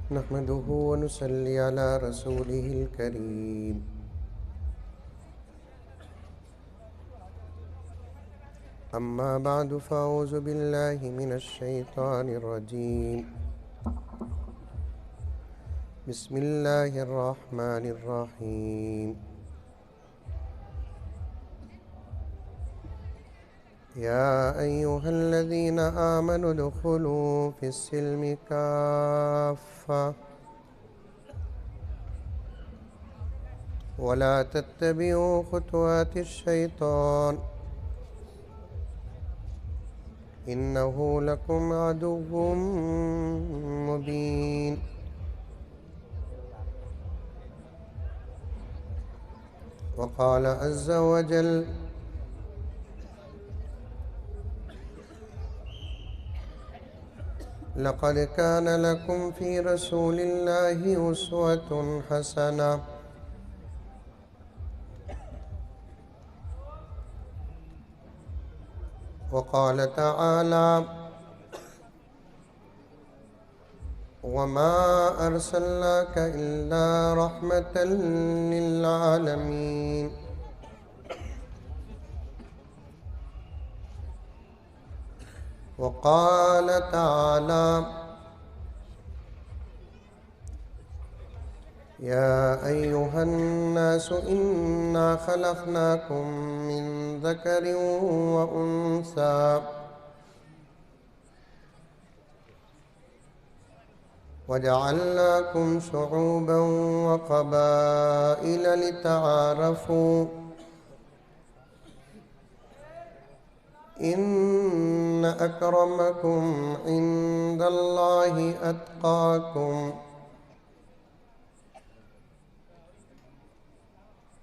नहमदुहु व नुसल्ली अला रसूलिहिल करीम। अम्मा बादु फ़अऊज़ु बिल्लाहि मिनश शैतानिर रजीम। बिस्मिल्लाहिर रहमानिर रहीम। या अय्युहल्लज़ीना आमनु दुख़ुलू फ़िस्सिल्मि काफ़्फ़ा वला तत्तबिऊ ख़ुतवातिश शैतान इन्नहु लकुम अदुव्वुम मुबीन। वक़ाल अज़्ज़ वजल लक़द कान लकुम फ़ी रसूलिल्लाहि उस्वतुन हसना। वक़ाल तआला वमा अर्सलनाका इल्ला रहमतल लिल आलमीन। वक़ाल तआला या अय्युहन्नासु इन्ना खलक़नाकुम मिन ज़करिन व उन्सा वजअलनाकुम शुऊबन व क़बाइल लितआरफ़ू इन्न अक्रमकुम इंदल्लाहि अत्क़ाकुम।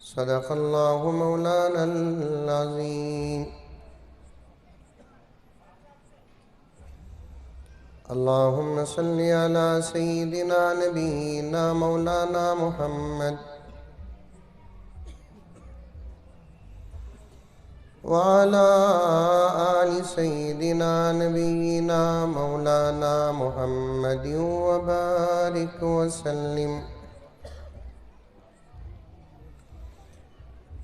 सदक़ल्लाहु मौलानल अज़ीम। अल्लाहुम्मा सल्लि अला सय्यिदिना नबीना मौलाना मुहम्मद व अला आलि सय्यिदिना नबीना मौलाना मुहम्मदिन व बारिक व सल्लिम।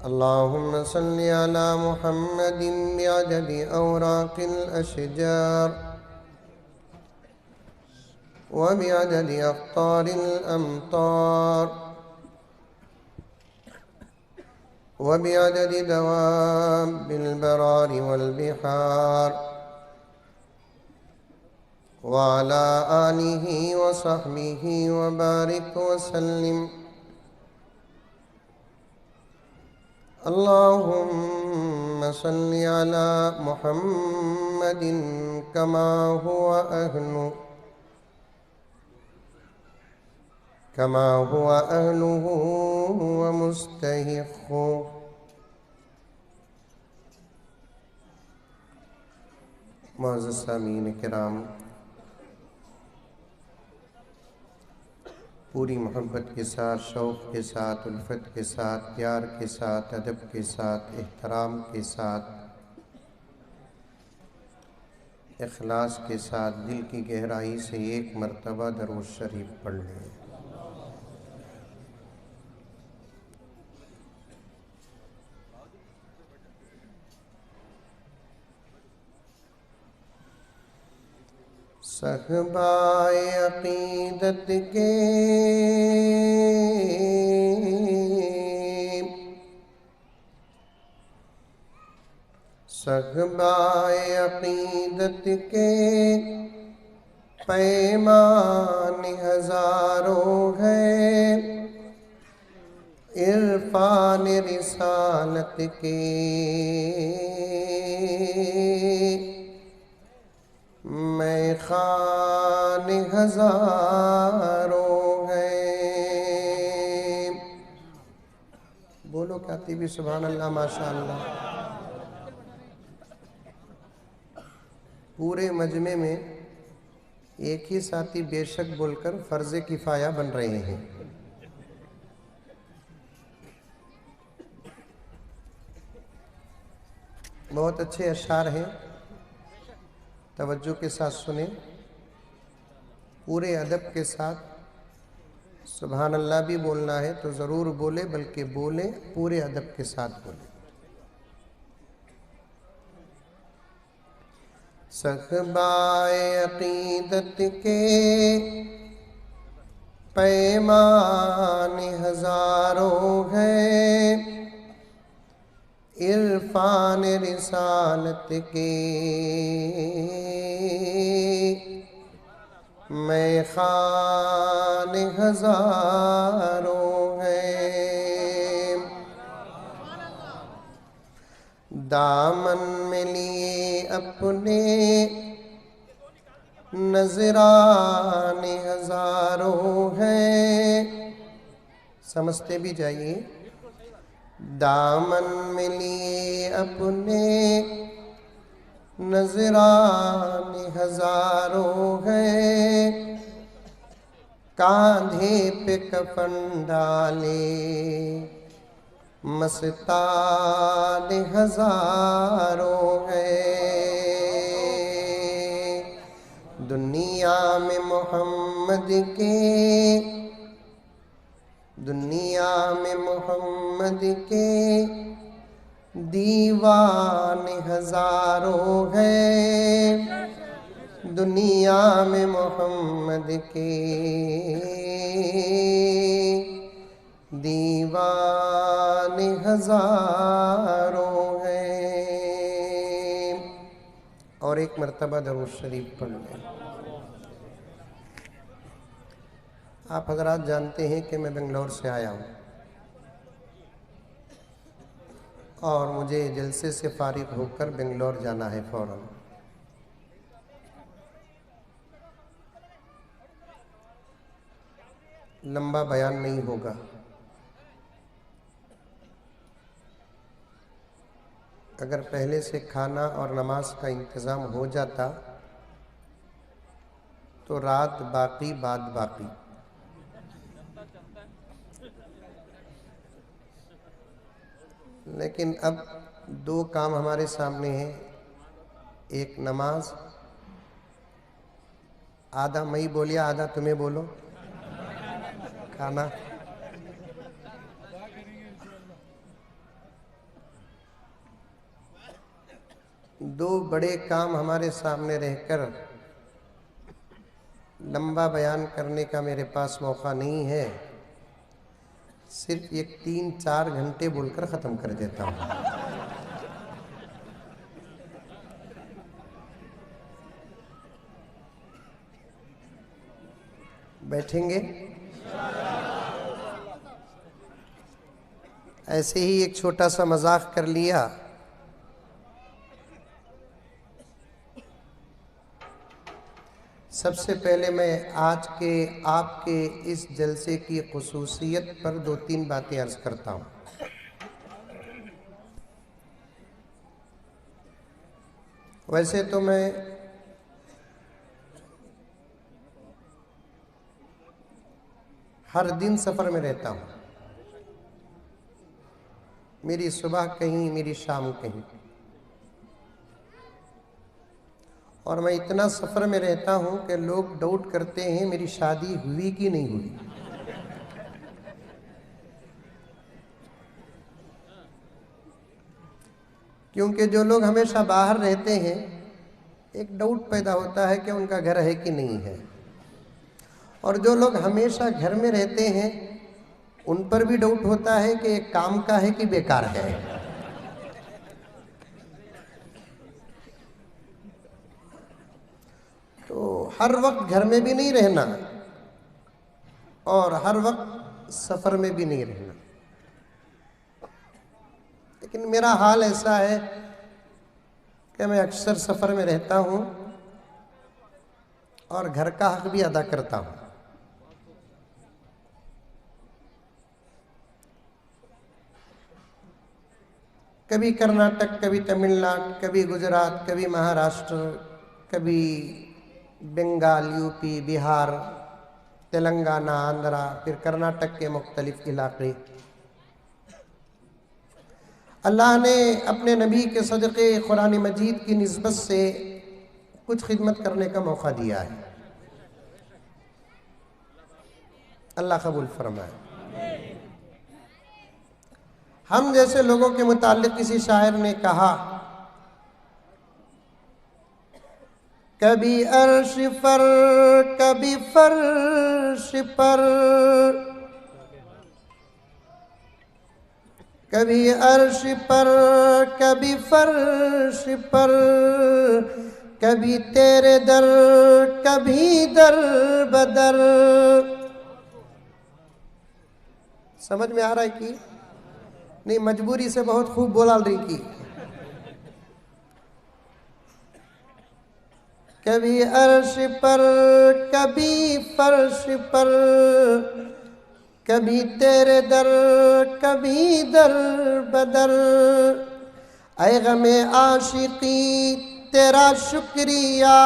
अल्लाहुम्मा सल्लि अला मुहम्मदिन बिअददि औराक़िल अशजार व बिअददि अक़्तारिल अमतार व बिअददि दवाबिल बरारि वल बिहार व अला आलिहि व सहबिहि व बारिक व सल्लिम। अल्लाहुम्मा सल्लि अला मुहम्मदिन कमा हुवा अहलुहु व मुस्तहिक़्क़ु। मुअज़्ज़ज़ सामीन किराम, पूरी मोहब्बत के साथ, शौक़ के साथ, उल्फत के साथ, प्यार के साथ, अदब के साथ, एहतराम के साथ, इखलास के साथ दिल की गहराई से एक मरतबा दरूद शरीफ पढ़ लें। सहबाए अक़ीदत के सहबाए अक़ीदत के पैमान हज़ारों हैं, इरफान रिसालत के मैं खान हज़ारों हैं। बोलो कहती भी सुभान अल्लाह माशा अल्लाह। पूरे मजमे में एक ही साथी बेशक बोलकर फ़र्ज़ किफ़ाया बन रहे हैं। बहुत अच्छे अशार हैं, तवज्जो के साथ सुने, पूरे अदब के साथ सुभान अल्लाह भी बोलना है तो ज़रूर बोले, बल्कि बोले पूरे अदब के साथ बोले। सखबाए अकीदत के पैमान हजारों हैं, इरफान रिसालत के मैं खान हजारों हैं। दामन में लिए अपने नजराने हजारों हैं। समझते भी जाइए। दामन में लिए अपने नजराने हजारों हैं, कांधे पे कफन डाले मस्ताने हजारों हैं। दुनिया में मोहम्मद के, दुनिया में मोहम्मद के दीवाने हजारों हैं। दुनिया में मोहम्मद के दीवाने हजारों हैं। और एक मर्तबा दरूद शरीफ पढ़ लें। आप हजरात जानते हैं कि मैं बेंगलोर से आया हूँ और मुझे जलसे से फारिग होकर बेंगलोर जाना है फ़ौरन। लंबा बयान नहीं होगा। अगर पहले से खाना और नमाज का इंतज़ाम हो जाता तो रात बाकी बात बाकी। लेकिन अब दो काम हमारे सामने हैं, एक नमाज, आधा मैं ही बोलिया आधा तुम्हें बोलो, खाना। दो बड़े काम हमारे सामने रहकर लंबा बयान करने का मेरे पास मौका नहीं है। सिर्फ एक 3-4 घंटे बोलकर ख़त्म कर देता हूँ। बैठेंगे? ऐसे ही एक छोटा सा मजाक कर लिया। सबसे पहले मैं आज के आपके इस जलसे की खुसूसियत पर 2-3 बातें अर्ज करता हूँ। वैसे तो मैं हर दिन सफ़र में रहता हूँ। मेरी सुबह कहीं, मेरी शाम कहीं, और मैं इतना सफ़र में रहता हूँ कि लोग डाउट करते हैं मेरी शादी हुई कि नहीं हुई। क्योंकि जो लोग हमेशा बाहर रहते हैं, एक डाउट पैदा होता है कि उनका घर है कि नहीं है, और जो लोग हमेशा घर में रहते हैं उन पर भी डाउट होता है कि एक काम का है कि बेकार है। तो हर वक्त घर में भी नहीं रहना और हर वक्त सफ़र में भी नहीं रहना। लेकिन मेरा हाल ऐसा है कि मैं अक्सर सफ़र में रहता हूँ और घर का हक भी अदा करता हूँ। कभी कर्नाटक, कभी तमिलनाडु, कभी गुजरात, कभी महाराष्ट्र, कभी बंगाल, यूपी, बिहार, तेलंगाना, आंध्रा, फिर कर्नाटक के मुख्तलिफ इलाके। अल्लाह ने अपने नबी के सदक़े कुरान मजीद की निस्बत से कुछ खिदमत करने का मौका दिया है। अल्लाह कबूल फरमाए। हम जैसे लोगों के मुताल्लिक किसी शायर ने कहा, कभी अर्श पर कभी फर्श पर, कभी अर्श पर कभी फर्श पर, कभी तेरे दर कभी दर बदर। समझ में आ रहा है कि नहीं? मजबूरी से बहुत खूब बोला रही की। कभी अर्श पर कभी फर्श पर, कभी तेरे दर कभी दर बदर। ऐ गमे आशिकी तेरा शुक्रिया,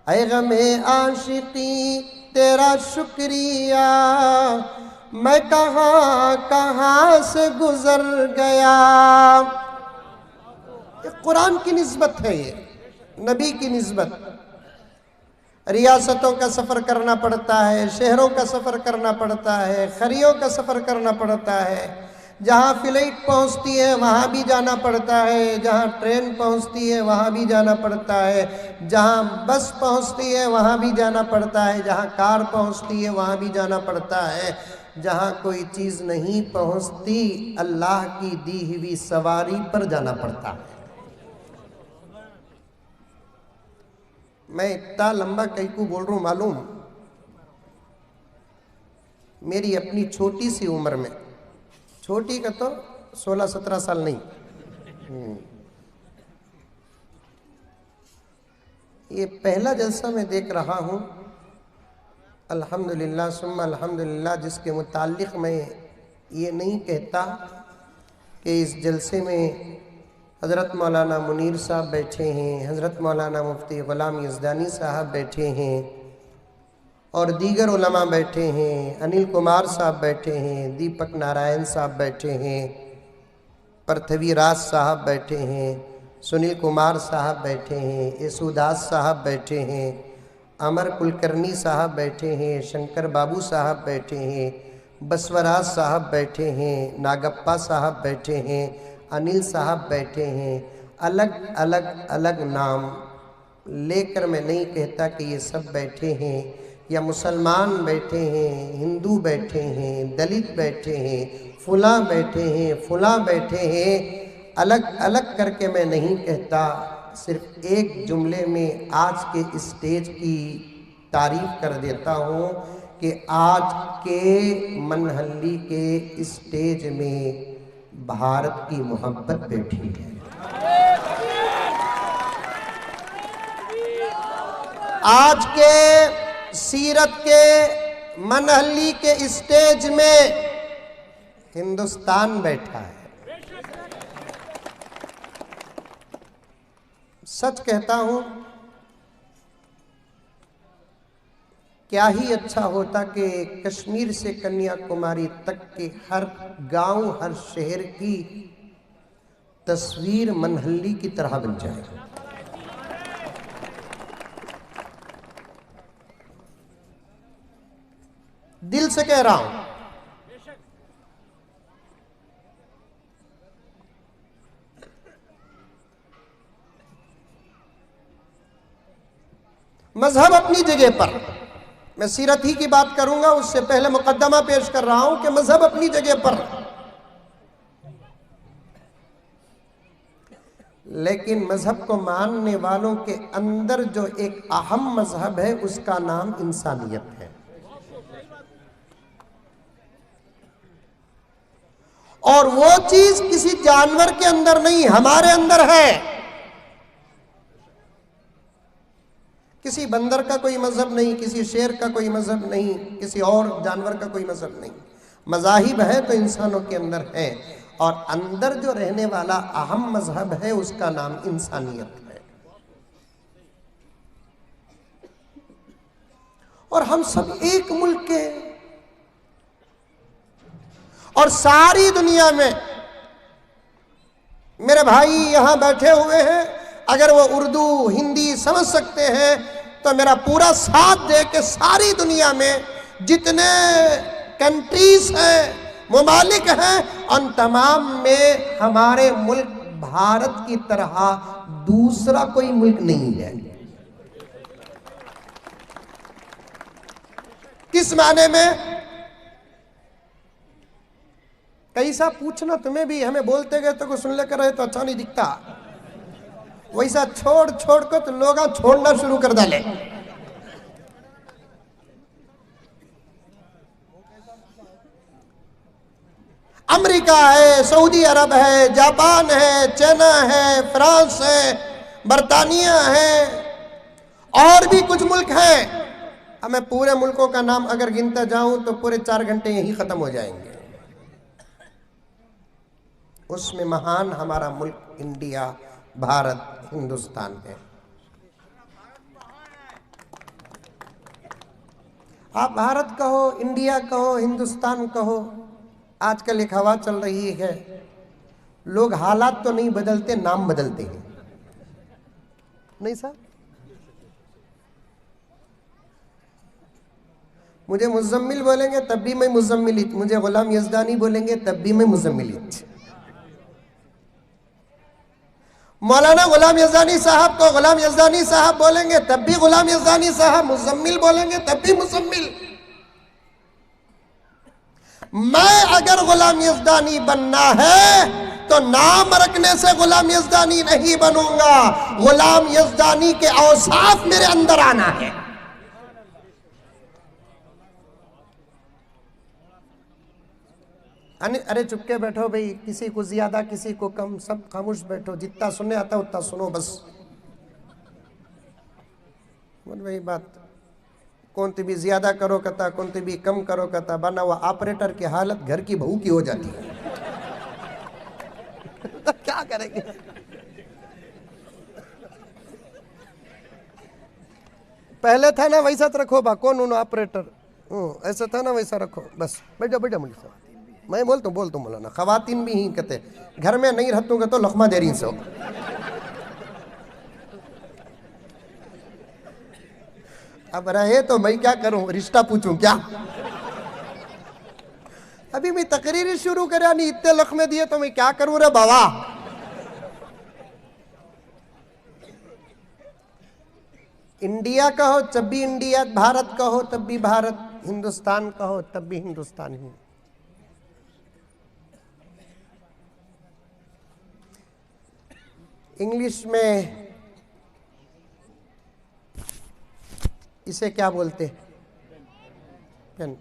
ऐ गमे आशिकी तेरा शुक्रिया, मैं कहाँ कहाँ से गुजर गया। ये कुरान की निस्बत है, ये नबी की निस्बत। रियासतों का सफ़र करना पड़ता है, शहरों का सफ़र करना पड़ता है, खरियों का सफ़र करना पड़ता है। जहाँ फ्लाइट पहुँचती है वहाँ भी जाना पड़ता है, जहाँ ट्रेन पहुँचती है वहाँ भी जाना पड़ता है, जहाँ बस पहुँचती है वहाँ भी जाना पड़ता है, जहाँ कार पहुँचती है वहाँ भी जाना पड़ता है। जहाँ कोई चीज़ नहीं पहुँचती, अल्लाह की दी हुई सवारी पर जाना पड़ता है। मैं इतना लंबा कई को बोल रहा हूँ मालूम? मेरी अपनी छोटी सी उम्र में, छोटी का तो 16-17 साल नहीं, ये पहला जलसा मैं देख रहा हूँ। अल्हम्दुलिल्लाह सुम्मा अल्हम्दुलिल्लाह, जिसके मुताल्लिक़ मैं ये नहीं कहता कि इस जलसे में हज़रत मौलाना मुनीर साहब बैठे हैं, हज़रत मौलाना मुफ्ती ग़ुलाम यज़दानी साहब बैठे हैं और दीगर उलमा बैठे हैं, अनिल कुमार साहब बैठे हैं, दीपक नारायण साहब बैठे हैं, पृथ्वी राज साहब बैठे हैं, सुनील कुमार साहब बैठे हैं, यसुदास साहब बैठे हैं, अमर कुलकर्णी साहब बैठे हैं, शंकर बाबू साहब बैठे हैं, बसवराज साहब बैठे हैं, नागप्पा साहब बैठे हैं, अनिल साहब बैठे हैं। अलग अलग अलग नाम लेकर मैं नहीं कहता कि ये सब बैठे हैं, या मुसलमान बैठे हैं, हिंदू बैठे हैं, दलित बैठे हैं, फुला बैठे हैं, फुला बैठे हैं। अलग अलग करके मैं नहीं कहता, सिर्फ एक जुमले में आज के स्टेज की तारीफ कर देता हूँ कि आज के मनहल्ली के स्टेज में भारत की मोहब्बत बैठी है। आज के सीरत के मनहल्ली के स्टेज में हिंदुस्तान बैठा है। सच कहता हूं, क्या ही अच्छा होता कि कश्मीर से कन्याकुमारी तक के हर गांव, हर शहर की तस्वीर मनहल्ली की तरह बन जाए। दिल से कह रहा हूं। मजहब अपनी जगह पर, मैं सीरत ही की बात करूंगा, उससे पहले मुकद्दमा पेश कर रहा हूं कि मजहब अपनी जगह पर, लेकिन मजहब को मानने वालों के अंदर जो एक अहम मजहब है उसका नाम इंसानियत है। और वो चीज किसी जानवर के अंदर नहीं, हमारे अंदर है। किसी बंदर का कोई मजहब नहीं, किसी शेर का कोई मजहब नहीं, किसी और जानवर का कोई मजहब नहीं। मज़ाहिब है तो इंसानों के अंदर है, और अंदर जो रहने वाला अहम मजहब है उसका नाम इंसानियत है। और हम सब एक मुल्क के, और सारी दुनिया में मेरे भाई यहां बैठे हुए हैं, अगर वो उर्दू हिंदी समझ सकते हैं तो मेरा पूरा साथ दे के सारी दुनिया में जितने कंट्रीज हैं, मुमालिक हैं, उन तमाम में हमारे मुल्क भारत की तरह दूसरा कोई मुल्क नहीं है। किस माने में? कैसा पूछना तुम्हें भी, हमें बोलते गए तो को सुन लेकर रहे तो अच्छा नहीं दिखता, वैसा छोड़ छोड़ कर तो लोग छोड़ना शुरू कर डाले। अमेरिका है, सऊदी अरब है, जापान है, चाइना है, फ्रांस है, बर्तानिया है, और भी कुछ मुल्क हैं। अब मैं पूरे मुल्कों का नाम अगर गिनता जाऊं तो पूरे 4 घंटे यहीं खत्म हो जाएंगे। उसमें महान हमारा मुल्क इंडिया, भारत, हिंदुस्तान है। आप भारत कहो, इंडिया कहो, हिंदुस्तान कहो, आजकल एक हवा चल रही है, लोग हालात तो नहीं बदलते, नाम बदलते हैं। नहीं साहब, मुझे मुज़म्मिल बोलेंगे तब भी मैं मुज़म्मिल, मुझे गुलाम यज़दानी बोलेंगे तब भी मैं मुज़म्मिल। मौलाना गुलाम यज़दानी साहब को गुलाम यज़दानी साहब बोलेंगे तब भी गुलाम यज़दानी साहब, मुज़म्मिल बोलेंगे तब भी मुज़म्मिल। मैं अगर गुलाम यज़दानी बनना है तो नाम रखने से गुलाम यज़दानी नहीं बनूंगा, गुलाम यज़दानी के औसाफ मेरे अंदर आना है। अरे चुपके बैठो भाई, किसी को ज्यादा किसी को कम, सब खामोश बैठो, जितना सुनने आता उतना सुनो बस। वही बात, कौन ती भी ज्यादा करो कहता, कौन ती भी कम करो कहता, बना हुआ ऑपरेटर की हालत घर की बहू की हो जाती है। तो क्या करेंगे? पहले था ना वैसा तो रखो बा, कौन ऑपरेटर ऐसा था ना वैसा रखो बस। बैठो बैठो मुझे साहब, मैं बोलता हूँ मौलाना, खवातीन भी ही कहते घर में नहीं रहतूंगा तो लखमा दे रही सो। अब रहे तो मैं क्या करूं, रिश्ता पूछूं क्या? अभी मैं तकरीर शुरू करा नहीं, इतने लखमे दिए तो मैं क्या करूं रे बाबा। इंडिया कहो तब भी इंडिया, भारत कहो तब भी भारत, हिंदुस्तान कहो तब भी हिंदुस्तान ही। इंग्लिश में इसे क्या बोलते? पेन।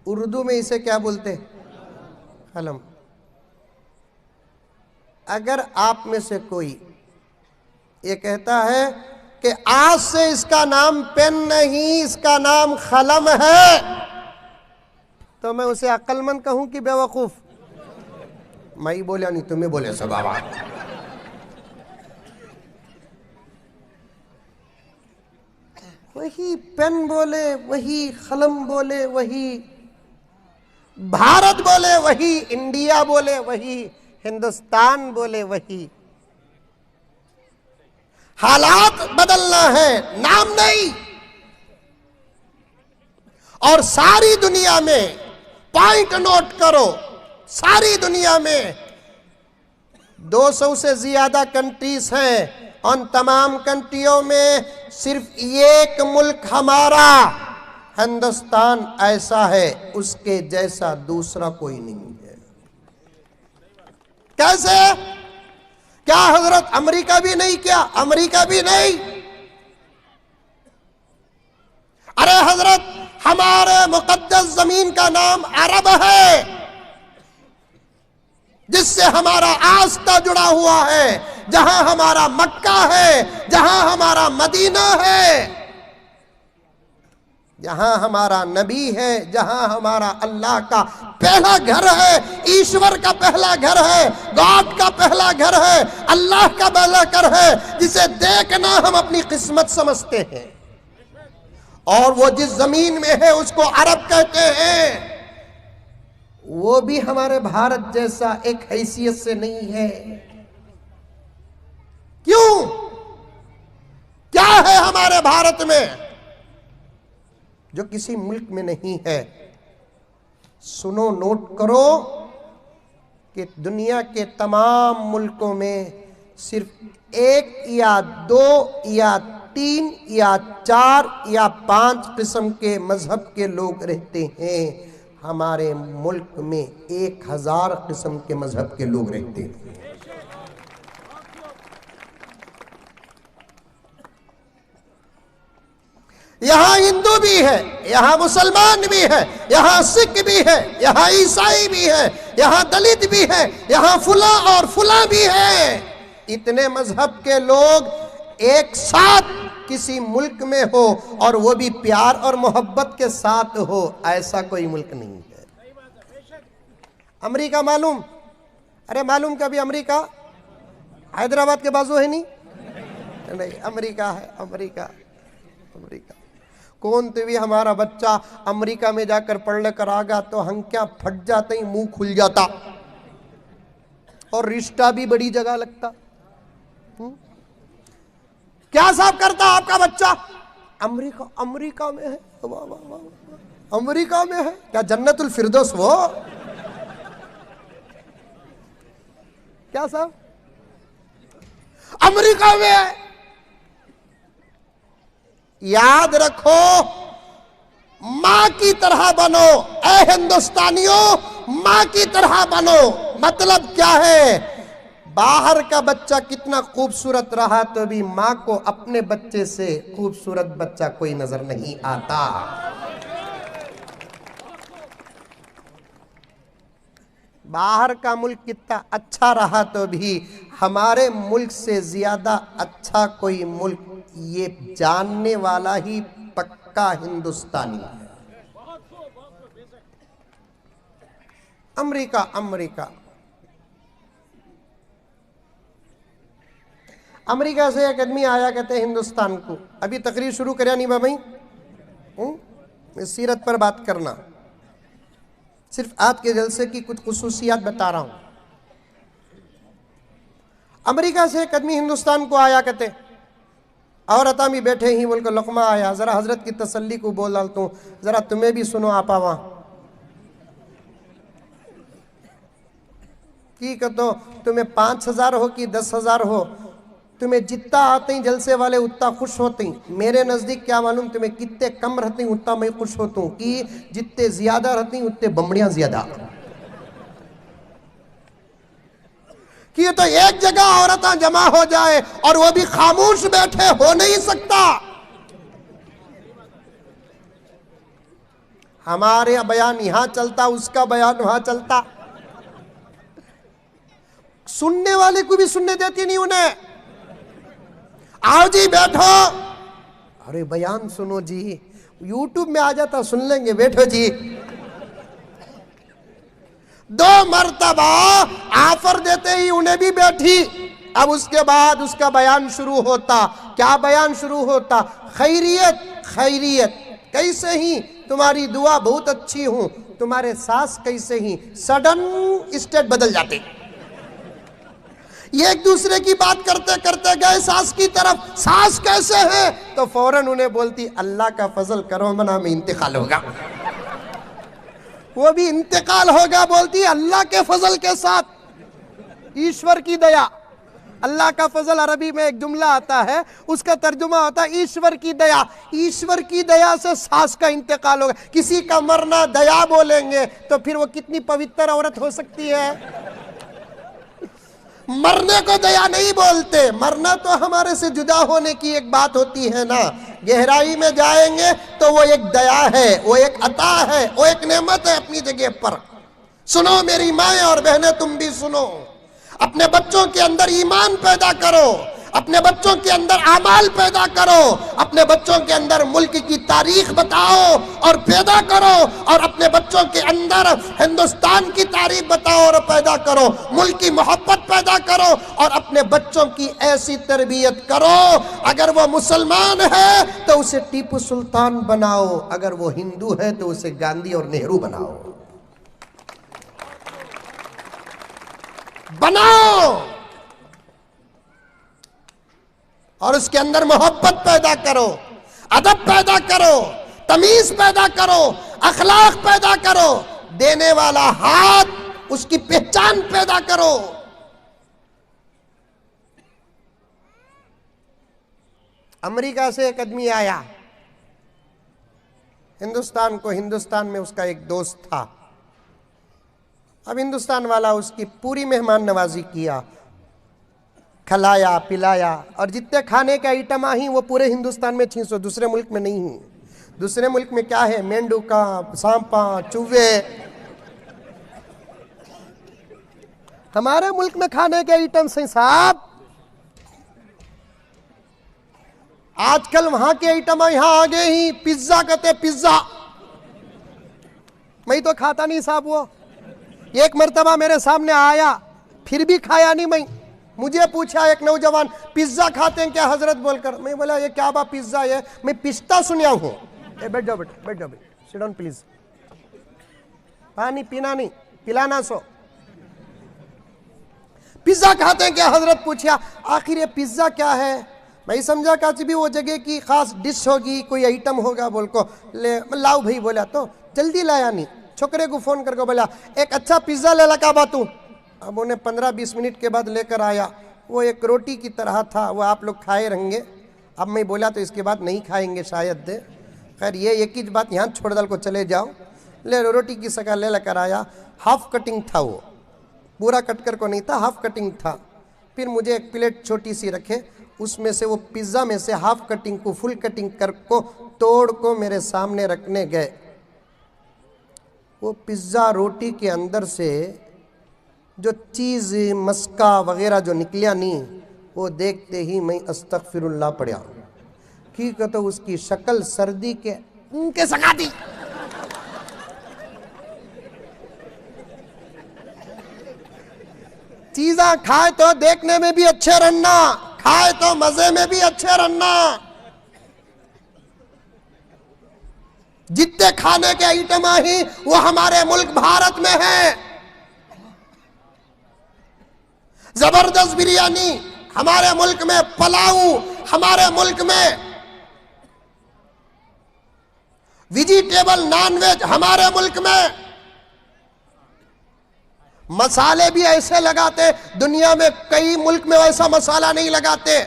उर्दू में इसे क्या बोलते? कलम। अगर आप में से कोई ये कहता है कि आज से इसका नाम पेन नहीं, इसका नाम कलम है, तो मैं उसे अक्लमंद कहूं कि बेवकूफ? मैं ही बोला नहीं, तुम्हें बोले सब बाबा। वही पेन बोले, वही कलम बोले, वही भारत बोले, वही इंडिया बोले, वही हिंदुस्तान बोले, वही। हालात बदलना है, नाम नहीं। और सारी दुनिया में पॉइंट नोट करो, सारी दुनिया में 200 से ज्यादा कंट्रीज हैं, उन तमाम कंट्रियों में सिर्फ एक मुल्क हमारा हिंदुस्तान ऐसा है, उसके जैसा दूसरा कोई नहीं है। कैसे? क्या हजरत अमेरिका भी नहीं? क्या अमेरिका भी नहीं? अरे हजरत, हमारे मुकद्दस जमीन का नाम अरब है, जिससे हमारा आस्था जुड़ा हुआ है, जहां हमारा मक्का है, जहां हमारा मदीना है, जहां हमारा नबी है, जहां हमारा अल्लाह का पहला घर है, ईश्वर का पहला घर है, गॉड का पहला घर है, अल्लाह का पहला घर है, जिसे देखना हम अपनी किस्मत समझते हैं। और वो जिस जमीन में है उसको अरब कहते हैं, वो भी हमारे भारत जैसा एक हैसियत से नहीं है। क्यों? क्या है हमारे भारत में? जो किसी मुल्क में नहीं है। सुनो, नोट करो कि दुनिया के तमाम मुल्कों में सिर्फ 1 या 2 या 3 या 4 या 5 किस्म के मजहब के लोग रहते हैं। हमारे मुल्क में 1000 किस्म के मजहब के लोग रहते हैं। यहां हिंदू भी है, यहां मुसलमान भी है, यहां सिख भी है, यहां ईसाई भी है, यहां दलित भी है, यहां फुला और फुला भी है। इतने मजहब के लोग एक साथ किसी मुल्क में हो और वो भी प्यार और मोहब्बत के साथ हो, ऐसा कोई मुल्क नहीं है। अमेरिका मालूम? अरे मालूम कभी अमेरिका हैदराबाद के बाजू है नहीं, अमेरिका है। अमेरिका कौन तो भी हमारा बच्चा अमेरिका में जाकर पढ़ लेकर आ गया तो हम क्या फट जाते ही, मुंह खुल जाता और रिश्ता भी बड़ी जगह लगता। क्या साहब करता आपका बच्चा? अमेरिका में है। वाह वाह वाह, अमेरिका में है क्या? जन्नतुल फिरदौस वो क्या साहब? अमेरिका में है। याद रखो, मां की तरह बनो। ऐ हिंदुस्तानियों, मां की तरह बनो। मतलब क्या है? बाहर का बच्चा कितना खूबसूरत रहा तो भी मां को अपने बच्चे से खूबसूरत बच्चा कोई नजर नहीं आता। बाहर का मुल्क कितना अच्छा रहा तो भी हमारे मुल्क से ज्यादा अच्छा कोई मुल्क ये जानने वाला ही पक्का हिंदुस्तानी है। अमेरिका से एक आदमी आया, कहते हैं हिंदुस्तान को। अभी तकरीर शुरू करिया नहीं भाई, सीरत पर बात करना, सिर्फ आज के जलसे की कुछ खुसूसियात बता रहा हूं। अमेरिका से एक आदमी हिंदुस्तान को आया, कहते और अता भी बैठे ही बोल कर लकमा आया, जरा हजरत की तसल्ली को बोल डालता हूं, जरा तुम्हें भी सुनो आपा वहां की कहते, तुम्हें 5000 हो कि 10,000 हो, तुम्हें जितना आते हैं जलसे वाले उतना खुश होते हैं। मेरे नजदीक क्या मालूम तुम्हें कितने कम रहते हैं उतना मैं खुश होता हूं, कि जितने ज्यादा रहते हैं उतने बमड़ियां ज्यादा। कि ये तो एक जगह औरतें जमा हो जाए और वो भी खामोश बैठे, हो नहीं सकता। हमारे बयान यहां चलता, उसका बयान वहां चलता, सुनने वाले को भी सुनने देती नहीं उन्हें। आओ जी बैठो, अरे बयान सुनो जी, यूट्यूब में आ जाता, सुन लेंगे, बैठो जी। 2 मरतबा ऑफर देते ही उन्हें भी बैठी। अब उसके बाद उसका बयान शुरू होता। क्या बयान शुरू होता? खैरियत खैरियत, कैसे ही तुम्हारी दुआ बहुत अच्छी हूं, तुम्हारे सास कैसे ही, सडन स्टेट बदल जाते। ये एक दूसरे की बात करते करते गए सास की तरफ, सास कैसे है? तो फौरन उन्हें बोलती अल्लाह का फजल करो मना में इंतकाल होगा। वो भी इंतकाल होगा, बोलती अल्लाह के फजल के साथ, ईश्वर की दया। अल्लाह का फजल अरबी में एक जुमला आता है, उसका तर्जुमा होता है ईश्वर की दया। ईश्वर की दया से सास का इंतकाल होगा। किसी का मरना दया बोलेंगे तो फिर वो कितनी पवित्र औरत हो सकती है? मरने को दया नहीं बोलते। मरना तो हमारे से जुदा होने की एक बात होती है ना। गहराई में जाएंगे तो वो एक दया है, वो एक अता है, वो एक नेमत है अपनी जगह पर। सुनो मेरी माएं और बहनें, तुम भी सुनो। अपने बच्चों के अंदर ईमान पैदा करो, अपने बच्चों के अंदर आमाल पैदा करो, अपने बच्चों के अंदर मुल्क की तारीख बताओ और पैदा करो, और अपने बच्चों के अंदर हिंदुस्तान की तारीख बताओ और पैदा करो, मुल्क की मोहब्बत पैदा करो और अपने बच्चों की ऐसी तरबियत करो। अगर वो मुसलमान है तो उसे टीपू सुल्तान बनाओ, अगर वो हिंदू है तो उसे गांधी और नेहरू बनाओ और उसके अंदर मोहब्बत पैदा करो, अदब पैदा करो, तमीज पैदा करो, अखलाक पैदा करो, देने वाला हाथ उसकी पहचान पैदा करो। अमेरिका से एक आदमी आया हिंदुस्तान को, हिंदुस्तान में उसका एक दोस्त था। अब हिंदुस्तान वाला उसकी पूरी मेहमान नवाजी किया, खिलाया पिलाया, और जितने खाने के आइटम आई वो पूरे हिंदुस्तान में 600, दूसरे मुल्क में नहीं है। दूसरे मुल्क में क्या है, मेंढका, सांपा, चूहे। हमारे मुल्क में खाने के आइटम से साहब, आजकल वहां के आइटम यहां आ गए ही। पिज्जा कहते, पिज्जा मैं तो खाता नहीं साहब। वो एक मर्तबा मेरे सामने आया, फिर भी खाया नहीं मैं। मुझे पूछा एक नौजवान, पिज्जा खाते हैं क्या हजरत बोलकर। मैं बोला ये क्या बा पिज्जा है, मैं पिस्ता सुनिया हूं। बैठ जाओ बेटा, बैठ जाओ, सिट डाउन प्लीज। पानी पीना नहीं, पिलाना सो। पिज्जा खाते हैं क्या हजरत पूछा। आखिर ये पिज्जा क्या है, मैं समझा काची भी वो जगह की खास डिश होगी, कोई आइटम होगा बोल को ले लाओ भाई। बोला तो जल्दी लाया नहीं, छोकरे को फोन करके बोला एक अच्छा पिज्जा ले ला का बातू। अब उन्हें 15-20 मिनट के बाद लेकर आया। वो एक रोटी की तरह था, वो आप लोग खाए रहेंगे। अब मैं बोला तो इसके बाद नहीं खाएंगे शायद दे। खैर ये एक ही बात यहाँ छोड़ डाल को चले जाओ। ले रोटी की शक्ल ले लेकर आया। हाफ कटिंग था वो, पूरा कट कर को नहीं था, हाफ कटिंग था। फिर मुझे एक प्लेट छोटी सी रखे, उसमें से वो पिज्ज़ा में से हाफ कटिंग को फुल कटिंग कर को तोड़ को मेरे सामने रखने गए। वो पिज्ज़ा रोटी के अंदर से जो चीज़ मस्का वगैरह जो निकलिया नहीं, वो देखते ही मैं अस्तगफिरुल्लाह पढ़ा कि तो उसकी शक्ल सर्दी के सका दी। चीज़ा खाए तो देखने में भी अच्छे रहना, खाए तो मजे में भी अच्छे रहना। जितने खाने के आइटम ही वो हमारे मुल्क भारत में है। जबरदस्त बिरयानी हमारे मुल्क में, पलाऊ हमारे मुल्क में, वेजिटेबल नॉनवेज हमारे मुल्क में। मसाले भी ऐसे लगाते, दुनिया में कई मुल्क में वैसा मसाला नहीं लगाते।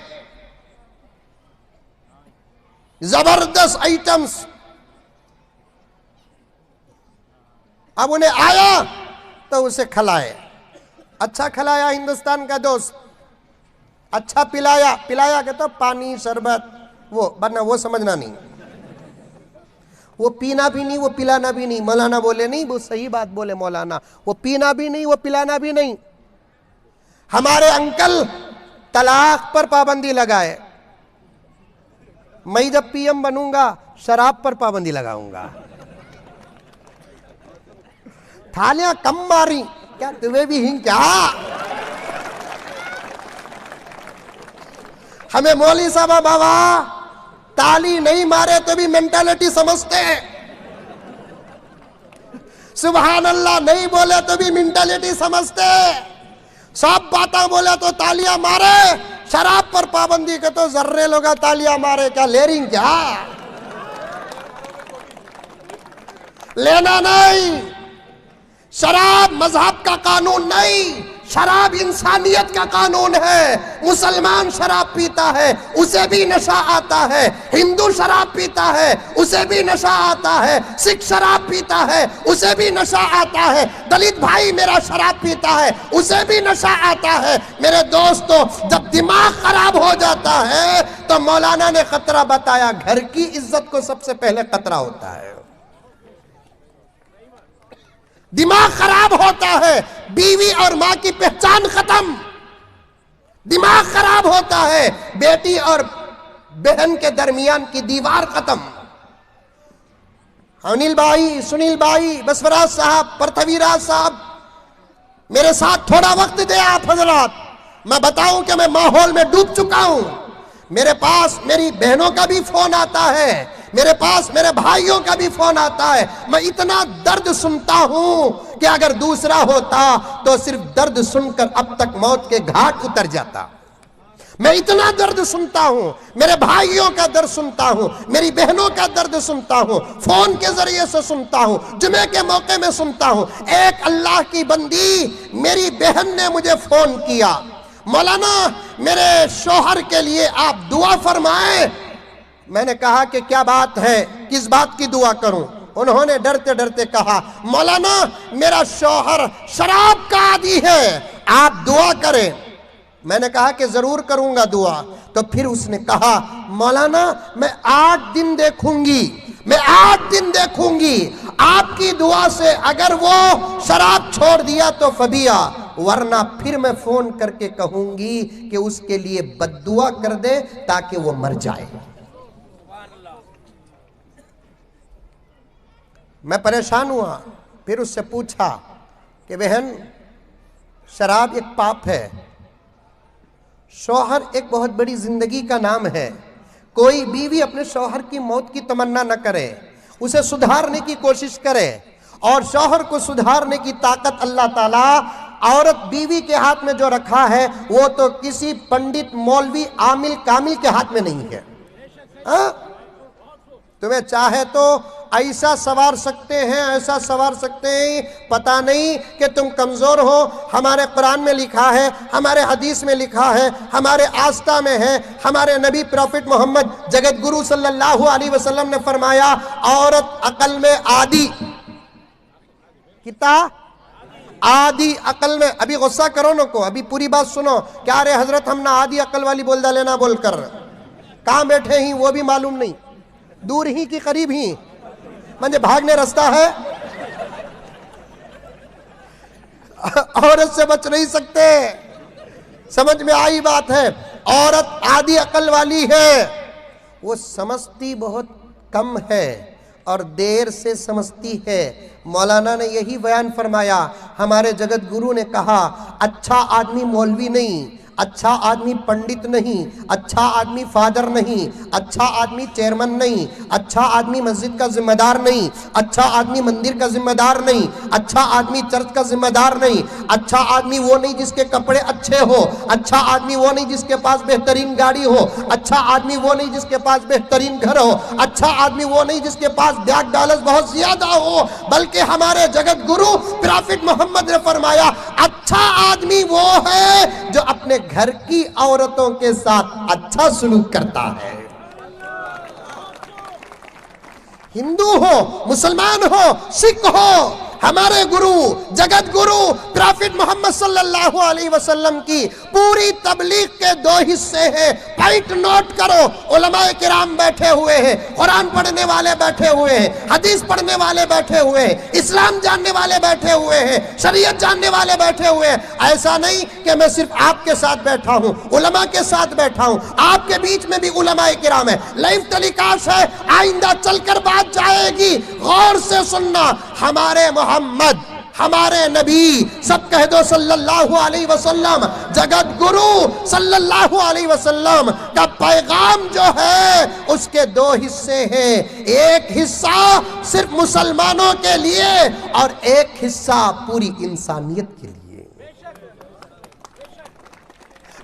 जबरदस्त आइटम्स। अब उन्हें आया तो उसे खिलाए, अच्छा खिलाया हिंदुस्तान का दोस्त, अच्छा पिलाया। पिलाया के तो पानी शरबत वो, वरना वो समझना नहीं, वो पीना भी नहीं, वो पिलाना भी नहीं। मौलाना बोले नहीं, वो सही बात बोले मौलाना, वो पीना भी नहीं, वो पिलाना भी नहीं। हमारे अंकल तलाक पर पाबंदी लगाए, मैं जब पीएम बनूंगा शराब पर पाबंदी लगाऊंगा। थालियां कम मारी, क्या तुम्हें भी हिंग क्या? हमें मौली साहब बाबा ताली नहीं मारे तो भी मेंटालिटी समझते हैं, सुभान अल्लाह नहीं बोले तो भी मेंटालिटी समझते हैं। सब बातें बोले तो तालियां मारे, शराब पर पाबंदी के तो जर्रे लोग तालियां मारे, क्या ले रही क्या? लेना नहीं। शराब मजहब का कानून नहीं, शराब इंसानियत का कानून है। मुसलमान शराब पीता है उसे भी नशा आता है, हिंदू शराब पीता है उसे भी नशा आता है, सिख शराब पीता है उसे भी नशा आता है, दलित भाई मेरा शराब पीता है उसे भी नशा आता है। मेरे दोस्तों, जब दिमाग खराब हो जाता है तो मौलाना ने खतरा बताया, घर की इज्जत को सबसे पहले खतरा होता है। दिमाग खराब होता है, बीवी और मां की पहचान खत्म। दिमाग खराब होता है, बेटी और बहन के दरमियान की दीवार खत्म। अनिल भाई, सुनील भाई, बसवराज साहब, पृथ्वीराज साहब, मेरे साथ थोड़ा वक्त दे आप हजरात। मैं बताऊं कि मैं माहौल में डूब चुका हूं। मेरे पास मेरी बहनों का भी फोन आता है, मेरे पास मेरे भाइयों का भी फोन आता है। मैं इतना दर्द सुनता हूं कि अगर दूसरा होता तो सिर्फ दर्द सुनकर अब तक मौत के घाट उतर जाता। मैं इतना दर्द सुनता हूं, मेरे भाइयों का दर्द सुनता हूं, मेरी बहनों का दर्द सुनता हूं, फोन के जरिए से सुनता हूं, जुमे के मौके में सुनता हूं। एक अल्लाह की बंदी मेरी बहन ने मुझे फोन किया, मौलाना मेरे शौहर के लिए आप दुआ फरमाएं। मैंने कहा कि क्या बात है, किस बात की दुआ करूं? उन्होंने डरते डरते कहा, मौलाना मेरा शौहर शराब का आदी है, आप दुआ करें। मैंने कहा कि जरूर करूंगा दुआ। तो फिर उसने कहा, मौलाना मैं 8 दिन देखूंगी, मैं 8 दिन देखूंगी, आपकी दुआ से अगर वो शराब छोड़ दिया तो फबिया, वरना फिर मैं फोन करके कहूंगी कि उसके लिए बद्दुआ कर दे ताकि वो मर जाए। मैं परेशान हुआ, फिर उससे पूछा कि बहन शराब एक पाप है, शौहर एक बहुत बड़ी जिंदगी का नाम है। कोई बीवी अपने शौहर की मौत की तमन्ना न करे, उसे सुधारने की कोशिश करे, और शौहर को सुधारने की ताकत अल्लाह ताला औरत बीवी के हाथ में जो रखा है वो तो किसी पंडित मौलवी आमिल कामिल के हाथ में नहीं है। तुम्हें चाहे तो ऐसा सवार सकते हैं, ऐसा सवार सकते हैं, पता नहीं कि तुम कमजोर हो। हमारे कुरान में लिखा है, हमारे हदीस में लिखा है, हमारे आस्था में है, हमारे नबी प्रॉफिट मोहम्मद जगत गुरु सल्लल्लाहु अलैहि वसल्लम ने फरमाया, औरत अकल में आदि, कितना आदि अकल में। अभी गुस्सा करो न को, अभी पूरी बात सुनो। क्या रे हजरत हम ना आदि अकल वाली बोल डाले ना बोलकर, कहाँ बैठे ही वो भी मालूम नहीं, दूर ही कि करीब ही, मुझे भागने रास्ता है, औरत से बच नहीं सकते। समझ में आई बात है? औरत आधी अकल वाली है, वो समझती बहुत कम है और देर से समझती है। मौलाना ने यही बयान फरमाया, हमारे जगत गुरु ने कहा, अच्छा आदमी मौलवी नहीं, अच्छा आदमी पंडित नहीं, अच्छा आदमी फादर नहीं, अच्छा आदमी चेयरमैन नहीं, अच्छा आदमी मस्जिद का जिम्मेदार नहीं, अच्छा आदमी मंदिर का जिम्मेदार नहीं, अच्छा आदमी चर्च का जिम्मेदार नहीं, अच्छा आदमी वो नहीं जिसके कपड़े अच्छे हो, अच्छा आदमी वो नहीं जिसके पास बेहतरीन गाड़ी हो, अच्छा आदमी वो नहीं जिसके पास बेहतरीन घर हो, अच्छा आदमी वो नहीं जिसके पास ब्याज डॉलर बहुत ज्यादा हो, बल्कि हमारे जगत गुरु प्रॉफिट मोहम्मद ने फरमाया, अच्छा आदमी वो है जो अपने घर की औरतों के साथ अच्छा सलूक करता है। हिंदू हो, मुसलमान हो, सिख हो, हमारे गुरु जगत गुरु प्रॉफिट मोहम्मद सल्लल्लाहु अलैहि वसल्लम की पूरी तबलीग के 2 हिस्से हैं। पॉइंट नोट करो, उलमाए किराम बैठे हुए हैं, कुरान पढ़ने वाले बैठे हुए हैं, हदीस पढ़ने वाले बैठे हुए हैं, इस्लाम जानने वाले बैठे हुए हैं, शरीयत जानने वाले बैठे हुए हैं। ऐसा नहीं कि मैं सिर्फ आपके साथ बैठा हूं, उलमा के साथ बैठा हूं, आपके बीच में भी उलमाए किराम है। लाइव टेलीकास्ट है, आइंदा चलकर बात जाएगी, गौर से सुनना। हमारे मोहम्मद, हमारे नबी, सब कह दो सल्लल्लाहु अलैहि वसल्लम, जगत गुरु सल्लल्लाहु अलैहि वसल्लम का पैगाम जो है उसके 2 हिस्से हैं। एक हिस्सा सिर्फ मुसलमानों के लिए और एक हिस्सा पूरी इंसानियत के लिए।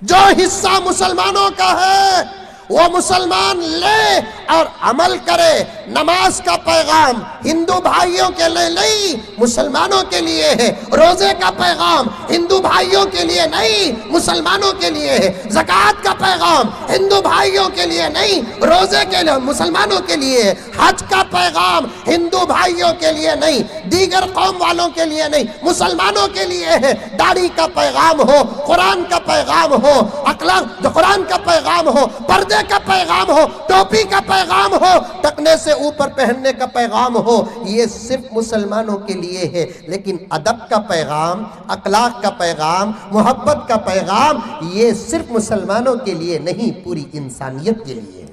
जो हिस्सा मुसलमानों का है वो मुसलमान ले और अमल करे। नमाज का पैगाम हिंदू भाइयों के लिए नहीं, मुसलमानों के लिए है। रोजे का पैगाम हिंदू भाइयों के लिए नहीं, मुसलमानों के लिए है। ज़कात का पैगाम हिंदू भाइयों के लिए नहीं, रोजे के लिए, मुसलमानों के लिए है। हज का पैगाम हिंदू भाइयों के लिए नहीं, दीगर कौम वालों के लिए नहीं, मुसलमानों के लिए है। दाढ़ी का पैगाम हो, कुरान का पैगाम हो, अखलाक कुरान का पैगाम हो, पर्दे का पैगाम हो, टोपी का पैगाम हो, टकने से ऊपर पहनने का पैगाम हो, ये सिर्फ मुसलमानों के लिए है। लेकिन अदब का पैगाम, अखलाक का पैगाम, मोहब्बत का पैगाम, ये सिर्फ मुसलमानों के लिए नहीं, पूरी इंसानियत के लिए है।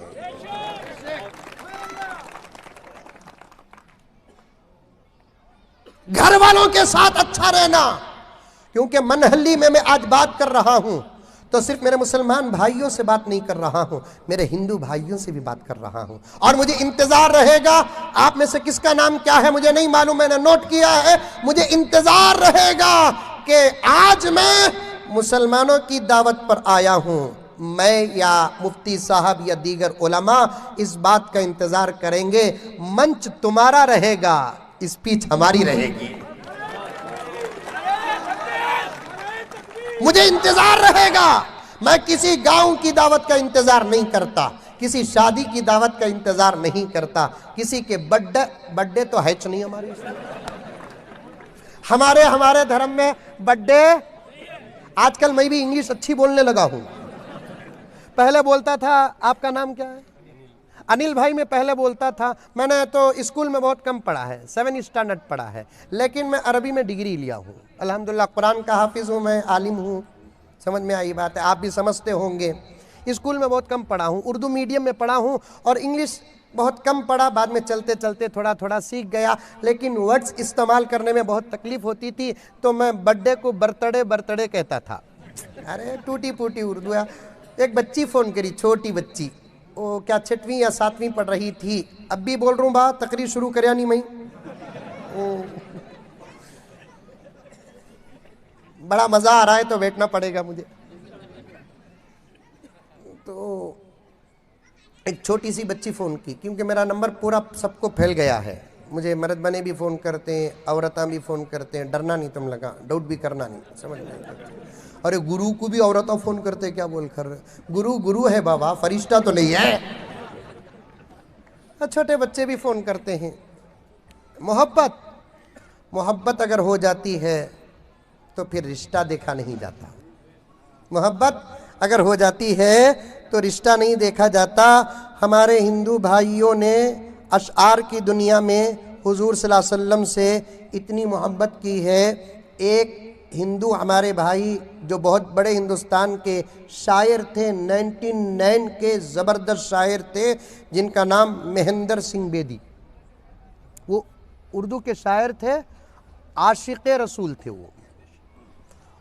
घर वालों के साथ अच्छा रहना, क्योंकि मनहल्ली में मैं आज बात कर रहा हूं तो सिर्फ मेरे मुसलमान भाइयों से बात नहीं कर रहा हूं, मेरे हिंदू भाइयों से भी बात कर रहा हूं। और मुझे इंतजार रहेगा, आप में से किसका नाम क्या है मुझे नहीं मालूम, मैंने नोट किया है, मुझे इंतजार रहेगा कि आज मैं मुसलमानों की दावत पर आया हूं, मैं या मुफ्ती साहब या दीगर उलमा इस बात का इंतजार करेंगे, मंच तुम्हारा रहेगा, स्पीच हमारी रहेगी। मुझे इंतजार रहेगा। मैं किसी गांव की दावत का इंतजार नहीं करता, किसी शादी की दावत का इंतजार नहीं करता, किसी के बर्थडे तो है नहीं हमारे हमारे धर्म में बर्थडे। आजकल मैं भी इंग्लिश अच्छी बोलने लगा हूं। पहले बोलता था, आपका नाम क्या है? अनिल भाई। मैं पहले बोलता था, मैंने तो स्कूल में बहुत कम पढ़ा है, 7 स्टैंडर्ड पढ़ा है, लेकिन मैं अरबी में डिग्री लिया हूँ अल्हम्दुलिल्लाह। कुरान का हाफिज हूँ मैं, आलिम हूँ। समझ में आई बात है, आप भी समझते होंगे। स्कूल में बहुत कम पढ़ा हूँ, उर्दू मीडियम में पढ़ा हूँ और इंग्लिश बहुत कम पढ़ा, बाद में चलते चलते थोड़ा थोड़ा सीख गया, लेकिन वर्ड्स इस्तेमाल करने में बहुत तकलीफ होती थी, तो मैं बर्थडे को बर्थडे कहता था। अरे टूटी फूटी उर्दू है। एक बच्ची फ़ोन करी, छोटी बच्ची, वो क्या 6वीं या 7वीं पढ़ रही थी। अब भी बोल रहा हूँ बा, तकरीर शुरू कर नहीं मैं। बड़ा मज़ा आ रहा है तो बैठना पड़ेगा मुझे। तो एक छोटी सी बच्ची फ़ोन की, क्योंकि मेरा नंबर पूरा सबको फैल गया है, मुझे मर्द बने भी फ़ोन करते हैं, औरतें भी फ़ोन करते हैं। डरना नहीं तुम लगा, डाउट भी करना नहीं, समझ में। अरे गुरु को भी औरतें फ़ोन करते, क्या बोल कर? गुरु है बाबा, फरिश्ता तो नहीं है। छोटे बच्चे भी फ़ोन करते हैं। मोहब्बत अगर हो जाती है तो फिर रिश्ता देखा नहीं जाता। मोहब्बत अगर हो जाती है तो रिश्ता नहीं देखा जाता। हमारे हिंदू भाइयों ने अशआर की दुनिया में हुजूर सल्लल्लाहु अलैहि वसल्लम से इतनी मोहब्बत की है। एक हिंदू हमारे भाई जो बहुत बड़े हिंदुस्तान के शायर थे, 99 के ज़बरदस्त शायर थे, जिनका नाम महेंद्र सिंह बेदी, वो उर्दू के शायर थे, आशिक़ रसूल थे वो।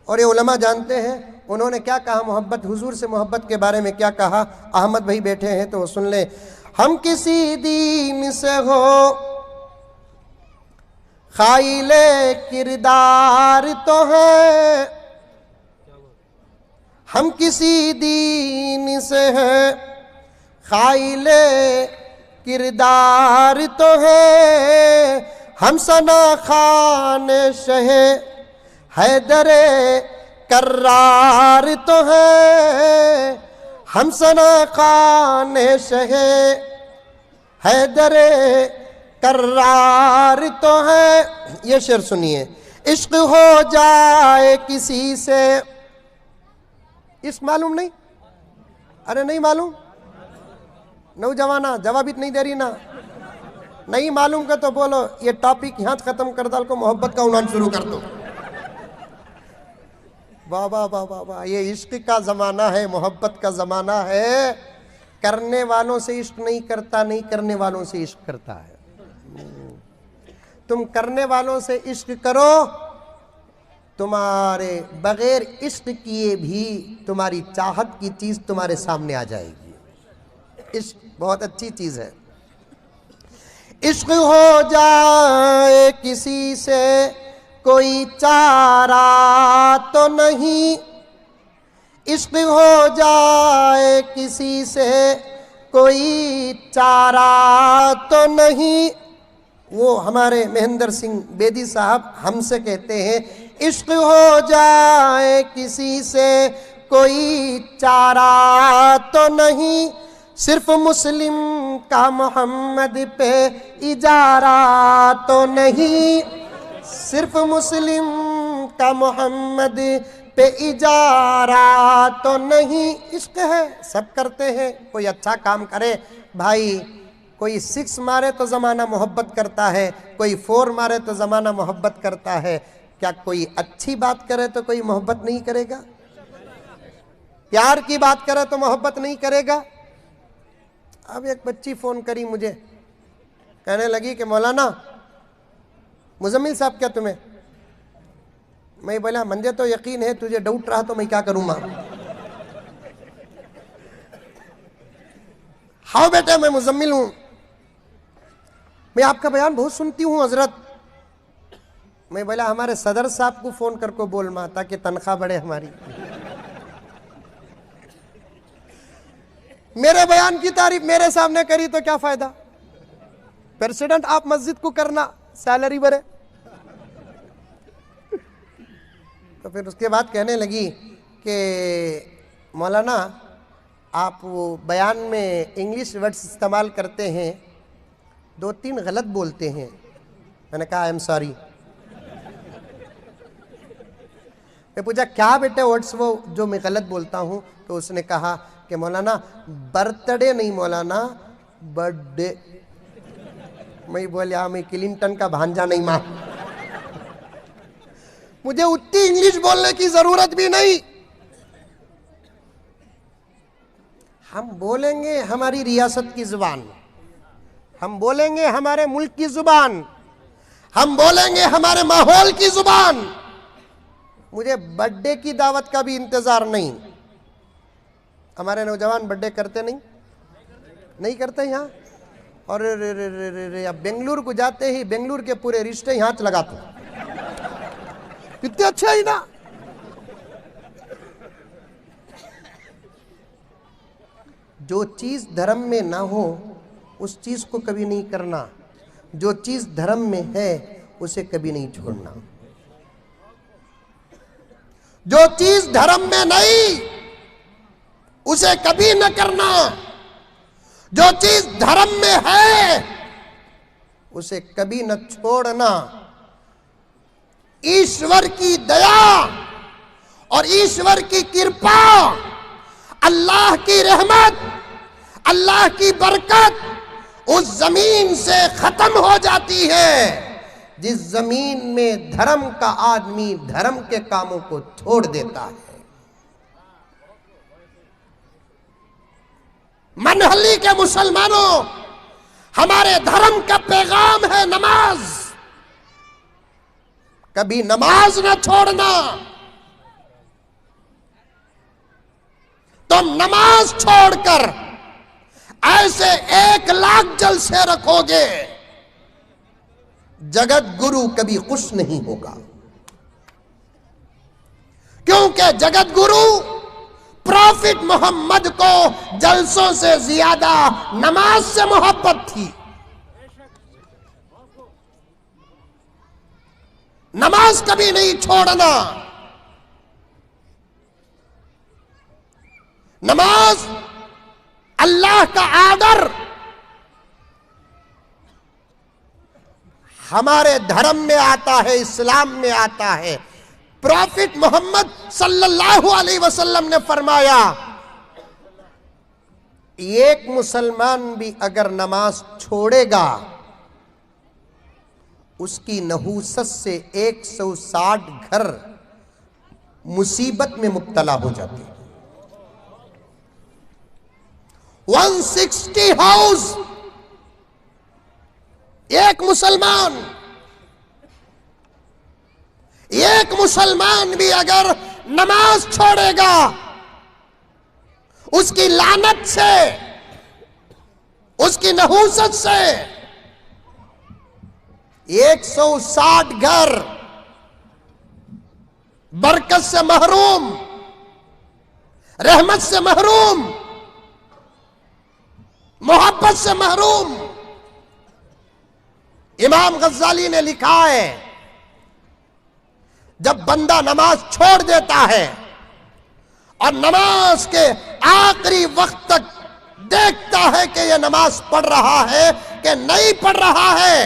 और ये उलमा जानते हैं उन्होंने क्या कहा मोहब्बत, हुजूर से मोहब्बत के बारे में क्या कहा। अहमद भाई बैठे हैं तो सुन ले। हम किसी दीन से हो खाइले किरदार तो है, हम किसी दीन से हैं खाइले किरदार तो है, हम सना खान शहे हैदरे कर्रार तो है, हम सना खान शहे हैदरे कर्रार तो है। ये शेर सुनिए। इश्क हो जाए किसी से, इश्क मालूम नहीं? अरे नहीं मालूम? नौजवाना जवाब नहीं दे रही ना, नहीं मालूम का तो बोलो। ये टॉपिक यहाँ खत्म कर डाल को, मोहब्बत का उन्वान शुरू कर दो। वाह वाह वाह वाह वाह, ये इश्क का ज़माना है, मोहब्बत का ज़माना है। करने वालों से इश्क नहीं करता, नहीं करने वालों से इश्क करता है। तुम करने वालों से इश्क करो, तुम्हारे बगैर इश्क किए भी तुम्हारी चाहत की चीज़ तुम्हारे सामने आ जाएगी। इश्क बहुत अच्छी चीज़ है। इश्क हो जाए किसी से कोई चारा तो नहीं, इश्क हो जाए किसी से कोई चारा तो नहीं। वो हमारे महेंद्र सिंह बेदी साहब हमसे कहते हैं, इश्क हो जाए किसी से कोई चारा तो नहीं, सिर्फ मुस्लिम का मोहम्मद पे इजारा तो नहीं, सिर्फ मुस्लिम का मोहम्मद पे इजारा तो नहीं। इश्क है, सब करते हैं। कोई अच्छा काम करे भाई, कोई 6 मारे तो ज़माना मोहब्बत करता है, कोई 4 मारे तो ज़माना मोहब्बत करता है। क्या कोई अच्छी बात करे तो कोई मोहब्बत नहीं करेगा? प्यार की बात करे तो मोहब्बत नहीं करेगा? अब एक बच्ची फ़ोन करी मुझे, कहने लगी कि मौलाना मुजम्मिल साहब क्या तुम्हें? मैं बोला मुझे तो यकीन है, तुझे डाउट रहा तो मैं क्या करूँगा। हाँ बेटे मैं मुजम्मिल हूँ, मैं आपका बयान बहुत सुनती हूँ हजरत। मैं बोला हमारे सदर साहब को फ़ोन करके बोल मां, ताकि तनख्वाह बढ़े हमारी। मेरे बयान की तारीफ मेरे सामने करी तो क्या फायदा? प्रेसिडेंट आप मस्जिद को करना, सैलरी भरे। तो फिर उसके बाद कहने लगी कि मौलाना आप वो बयान में इंग्लिश वर्ड्स इस्तेमाल करते हैं, 2-3 गलत बोलते हैं। मैंने कहा आई एम सॉरी। मैं पूछा क्या बेटे वर्ड्स वो जो मैं गलत बोलता हूँ? तो उसने कहा कि मौलाना बर्थडे नहीं मौलाना, बर्थडे। मैं बोला मैं क्लिंटन का भांजा नहीं मां, मुझे उतनी इंग्लिश बोलने की जरूरत भी नहीं। हम बोलेंगे हमारी रियासत की जुबान, हम बोलेंगे हमारे मुल्क की जुबान, हम बोलेंगे हमारे माहौल की जुबान। मुझे बर्थडे की दावत का भी इंतजार नहीं। हमारे नौजवान बर्थडे करते नहीं करते यहाँ। और अब बेंगलुरु को जाते ही बेंगलुरु के पूरे रिश्ते यहाँ लगाते, कितने अच्छा ही ना। जो चीज धर्म में ना हो उस चीज को कभी नहीं करना, जो चीज धर्म में है उसे कभी नहीं छोड़ना। जो चीज धर्म में नहीं उसे कभी न करना, जो चीज धर्म में है उसे कभी न छोड़ना। ईश्वर की दया और ईश्वर की कृपा, अल्लाह की रहमत, अल्लाह की बरकत उस जमीन से खत्म हो जाती है जिस जमीन में धर्म का आदमी धर्म के कामों को छोड़ देता है। मनहली के मुसलमानों, हमारे धर्म का पैगाम है नमाज। कभी नमाज न छोड़ना। तुम नमाज छोड़कर ऐसे 1 लाख जलसे रखोगे, जगत गुरु कभी खुश नहीं होगा। क्योंकि जगत गुरु प्रॉफिट मोहम्मद को जलसों से ज्यादा नमाज से मोहब्बत थी। नमाज कभी नहीं छोड़ना। नमाज अल्लाह का आदर हमारे धर्म में आता है, इस्लाम में आता है। प्रॉफिट मोहम्मद सल्लल्लाहु अलैहि वसल्लम ने फरमाया, एक मुसलमान भी अगर नमाज छोड़ेगा उसकी नहूसत से 160 घर मुसीबत में मुब्तला हो जाते हैं। 160 हाउस, एक मुसलमान भी अगर नमाज छोड़ेगा उसकी लानत से, उसकी नहूसत से 160 घर बरकत से महरूम, रहमत से महरूम, मोहब्बत से महरूम। इमाम गज्जाली ने लिखा है, जब बंदा नमाज छोड़ देता है और नमाज के आखिरी वक्त तक देखता है कि यह नमाज पढ़ रहा है कि नहीं पढ़ रहा है,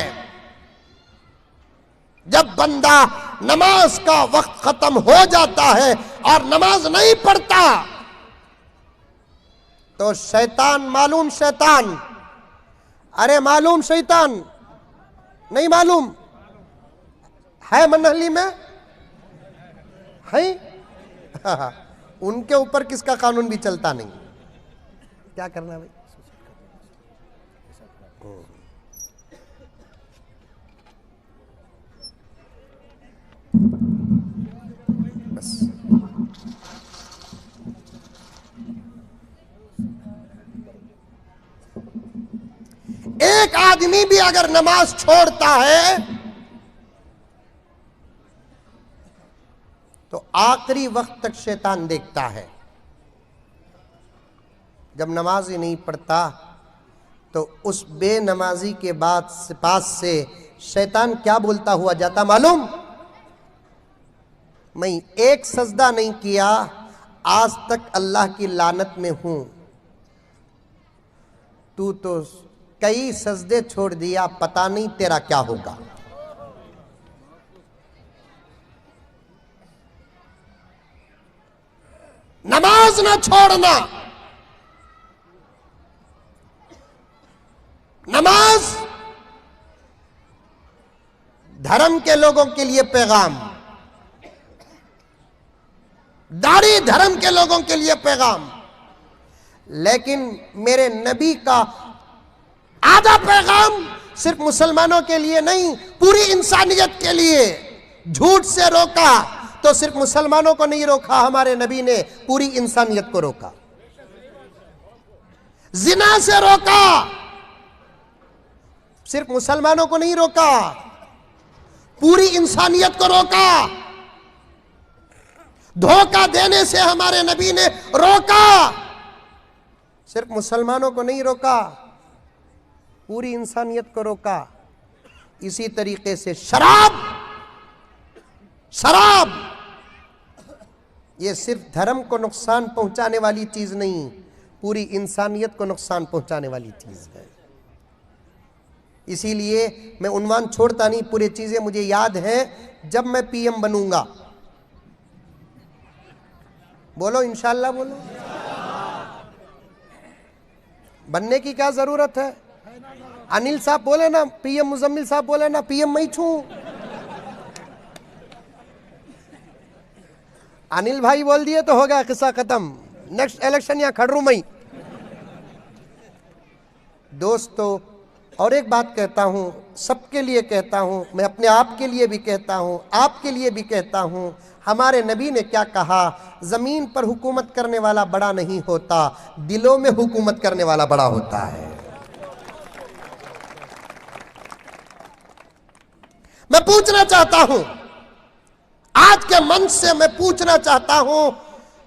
जब बंदा नमाज का वक्त खत्म हो जाता है और नमाज नहीं पढ़ता तो शैतान, मालूम शैतान, अरे मालूम शैतान नहीं मालूम है, मनहली में है। उनके ऊपर किसका कानून भी चलता नहीं। क्या करना भाई? बस एक आदमी भी अगर नमाज छोड़ता है तो आखिरी वक्त तक शैतान देखता है। जब नमाज ही नहीं पढ़ता तो उस बेनमाजी के पास से शैतान क्या बोलता हुआ जाता मालूम? मैं एक सजदा नहीं किया, आज तक अल्लाह की लानत में हूं। तू तो कई सजदे छोड़ दिया, पता नहीं तेरा क्या होगा। नमाज ना छोड़ना। नमाज धर्म के लोगों के लिए पैगाम, दाढ़ी धर्म के लोगों के लिए पैगाम, लेकिन मेरे नबी का आधा पैगाम सिर्फ मुसलमानों के लिए नहीं, पूरी इंसानियत के लिए। झूठ से रोका तो सिर्फ मुसलमानों को नहीं रोका, हमारे नबी ने पूरी इंसानियत को रोका। जिना से रोका, सिर्फ मुसलमानों को नहीं रोका, पूरी इंसानियत को रोका। धोखा देने से हमारे नबी ने रोका, सिर्फ मुसलमानों को नहीं रोका, पूरी इंसानियत को रोका। इसी तरीके से शराब ये सिर्फ धर्म को नुकसान पहुंचाने वाली चीज नहीं, पूरी इंसानियत को नुकसान पहुंचाने वाली चीज है। इसीलिए मैं उन्वान छोड़ता नहीं, पूरी चीजें मुझे याद हैं। जब मैं पीएम बनूंगा, बोलो इंशाल्लाह, बोलो। बनने की क्या जरूरत है? अनिल साहब बोले ना पीएम, मुजम्मिल साहब बोले ना पीएम मैं छू। अनिल भाई बोल दिए तो हो गया किस्सा खत्म। नेक्स्ट इलेक्शन या खड़रू मई। दोस्तों, और एक बात कहता हूं, सबके लिए कहता हूं, मैं अपने आप के लिए भी कहता हूं, आपके लिए भी कहता हूं। हमारे नबी ने क्या कहा? जमीन पर हुकूमत करने वाला बड़ा नहीं होता, दिलों में हुकूमत करने वाला बड़ा होता है। मैं पूछना चाहता हूं, आज के मंच से मैं पूछना चाहता हूं,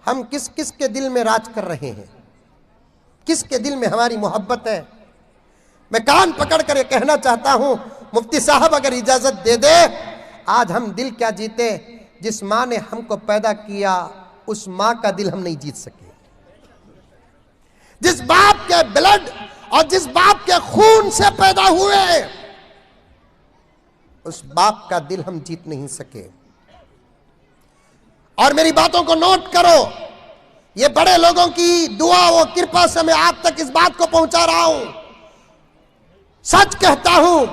हम किस किस के दिल में राज कर रहे हैं? किसके दिल में हमारी मोहब्बत है? मैं कान पकड़ कर ये कहना चाहता हूं, मुफ्ती साहब अगर इजाजत दे दे, आज हम दिल क्या जीते? जिस मां ने हमको पैदा किया, उस मां का दिल हम नहीं जीत सके। जिस बाप के ब्लड और जिस बाप के खून से पैदा हुए, उस बाप का दिल हम जीत नहीं सके। और मेरी बातों को नोट करो, ये बड़े लोगों की दुआ व कृपा से मैं आप तक इस बात को पहुंचा रहा हूं। सच कहता हूं,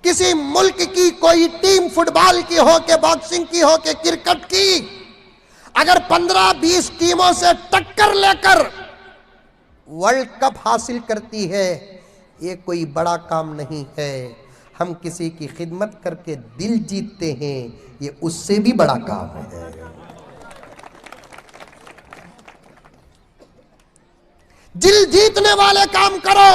किसी मुल्क की कोई टीम फुटबॉल की हो के बॉक्सिंग की हो के क्रिकेट की, अगर 15-20 टीमों से टक्कर लेकर वर्ल्ड कप हासिल करती है, ये कोई बड़ा काम नहीं है। हम किसी की खिदमत करके दिल जीतते हैं, ये उससे भी बड़ा काम है। दिल जीतने वाले काम करो।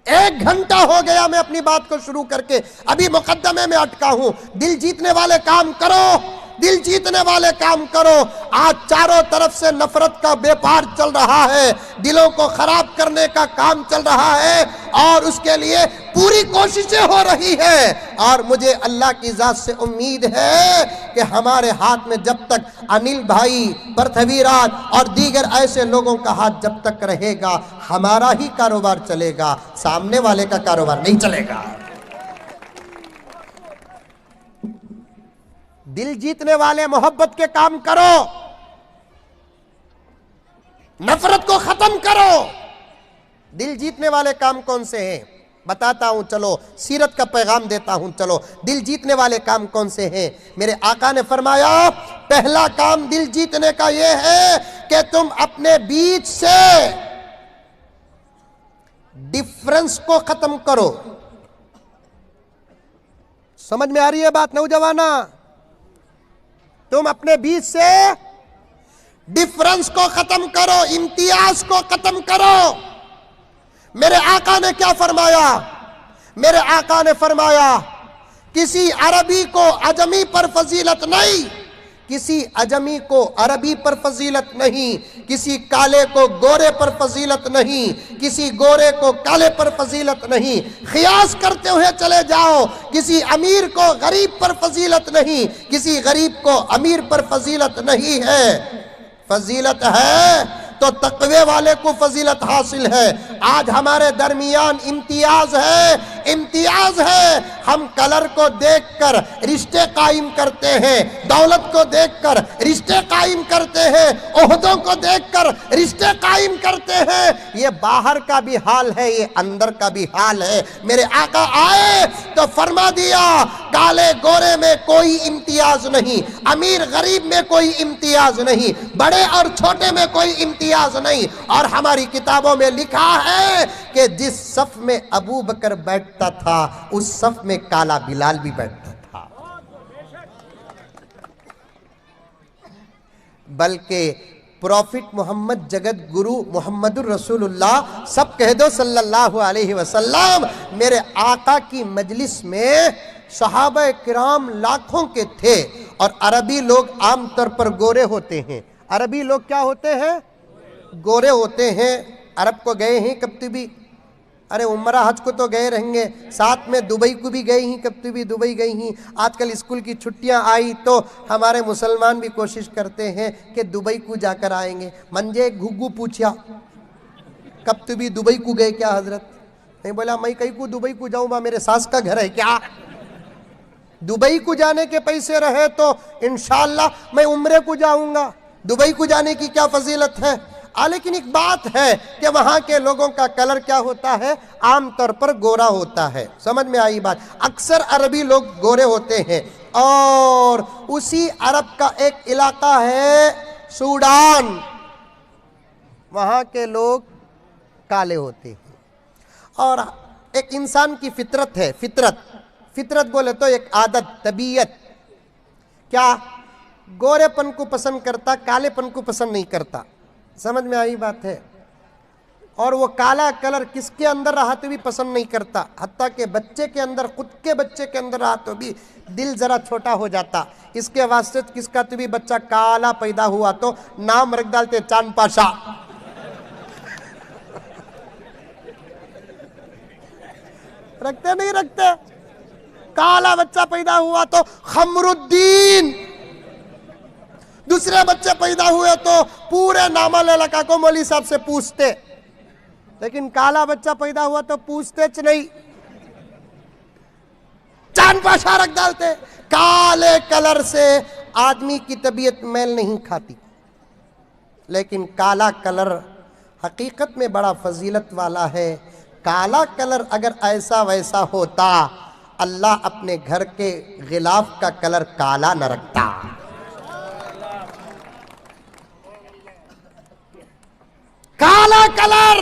1 घंटा हो गया मैं अपनी बात को शुरू करके, अभी मुकद्दमे में अटका हूं। दिल जीतने वाले काम करो, दिल जीतने वाले काम करो। आज चारों तरफ से नफरत का व्यापार चल रहा है, दिलों को खराब करने का काम चल रहा है, और उसके लिए पूरी कोशिशें हो रही है। और मुझे अल्लाह की जात से उम्मीद है कि हमारे हाथ में जब तक अनिल भाई, पृथ्वीराज और दीगर ऐसे लोगों का हाथ जब तक रहेगा, हमारा ही कारोबार चलेगा, सामने वाले का कारोबार नहीं चलेगा। दिल जीतने वाले मोहब्बत के काम करो, नफरत को खत्म करो। दिल जीतने वाले काम कौन से हैं बताता हूं, चलो सीरत का पैगाम देता हूं। चलो, दिल जीतने वाले काम कौन से हैं? मेरे आका ने फरमाया, पहला काम दिल जीतने का यह है कि तुम अपने बीच से डिफरेंस को खत्म करो। समझ में आ रही है बात नौजवाना? तुम अपने बीच से डिफरेंस को खत्म करो, इम्तियाज को खत्म करो। मेरे आका ने क्या फरमाया? मेरे आका ने फरमाया, किसी अरबी को अजमी पर फजीलत नहीं, किसी अजमी को अरबी पर फजीलत नहीं, किसी काले को गोरे पर फजीलत नहीं, किसी गोरे को काले पर फजीलत नहीं। क़ियास करते हुए चले जाओ, किसी अमीर को गरीब पर फजीलत नहीं, किसी गरीब को अमीर पर फजीलत नहीं है। फजीलत है तो तकवे वाले को फजीलत हासिल है। आज हमारे दरमियान इम्तियाज है, इम्तियाज है। हम कलर को देखकर रिश्ते कायम करते हैं, दौलत को देखकर रिश्ते कायम करते हैं, ओहदों को देखकर रिश्ते कायम करते हैं। ये बाहर का भी हाल है, ये अंदर का भी हाल है। मेरे आका आए तो फरमा दिया, काले गोरे में कोई इम्तियाज नहीं, अमीर गरीब में कोई इम्तियाज नहीं, बड़े और छोटे में कोई इम्तियाज नहीं। और हमारी किताबों में लिखा है कि जिस सफ में अबू बकर बैठता था उस सफ में काला बिलाल भी बैठता था। बल्कि प्रॉफिट मोहम्मद जगत गुरु मोहम्मदुर रसूलुल्लाह सब कह दो सल्लल्लाहु अलैहि वसल्लम, मेरे आका की मजलिस में सहाबा किराम लाखों के थे। और अरबी लोग आमतौर पर गोरे होते हैं। अरबी लोग क्या होते हैं? गोरे होते हैं। अरब को गए हैं कब भी, अरे उम्रा हज को तो गए रहेंगे, साथ में दुबई को भी गए ही, कब भी दुबई गई ही। आजकल स्कूल की छुट्टियां आई तो हमारे मुसलमान भी कोशिश करते हैं कि दुबई को जाकर आएंगे। मंजे घुग्गू पूछा, कब भी दुबई को गए क्या हजरत? नहीं बोला मैं कहीं को दुबई को जाऊँ, मेरे सास का घर है क्या? दुबई को जाने के पैसे रहे तो इंशाअल्लाह मैं उम्रे को जाऊंगा। दुबई को जाने की क्या फजीलत है? लेकिन एक बात है कि वहां के लोगों का कलर क्या होता है? आमतौर पर गोरा होता है। समझ में आई बात? अक्सर अरबी लोग गोरे होते हैं। और उसी अरब का एक इलाका है सूडान, वहां के लोग काले होते हैं। और एक इंसान की फितरत है, फितरत बोले तो एक आदत, तबीयत, क्या गोरेपन को पसंद करता, कालेपन को पसंद नहीं करता। समझ में आई बात है? और वो काला कलर किसके अंदर रहा तो भी पसंद नहीं करता, हत्ता के बच्चे के अंदर, खुद के बच्चे के अंदर रहा तो भी दिल जरा छोटा हो जाता। इसके वास्ते किसका तो भी बच्चा काला पैदा हुआ तो नाम रख डालते चांद पाशा। रखते नहीं रखते? काला बच्चा पैदा हुआ तो खमरुद्दीन, दूसरे बच्चे पैदा हुए तो पूरे नामल इलाका को मौली साहब से पूछते। लेकिन काला बच्चा पैदा हुआ तो पूछते नहीं, चांद पाशा रख डालते। काले कलर से आदमी की तबीयत मेल नहीं खाती, लेकिन काला कलर हकीकत में बड़ा फजीलत वाला है। काला कलर अगर ऐसा वैसा होता, अल्लाह अपने घर के गिलाफ का कलर काला न रखता। काला कलर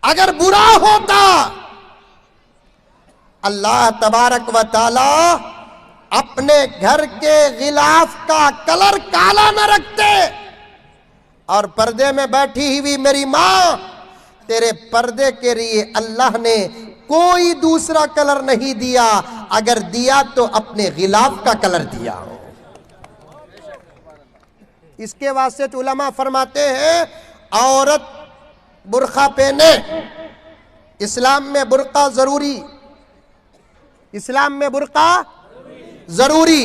अगर बुरा होता, अल्लाह तबारक व ताला अपने घर के गिलाफ का कलर काला न रखते। और पर्दे में बैठी हुई मेरी मां, तेरे पर्दे के लिए अल्लाह ने कोई दूसरा कलर नहीं दिया, अगर दिया तो अपने गिलाफ का कलर दिया। इसके वास्ते उलमा फरमाते हैं औरत बुर्का पहने, इस्लाम में बुर्का जरूरी, इस्लाम में बुर्का जरूरी।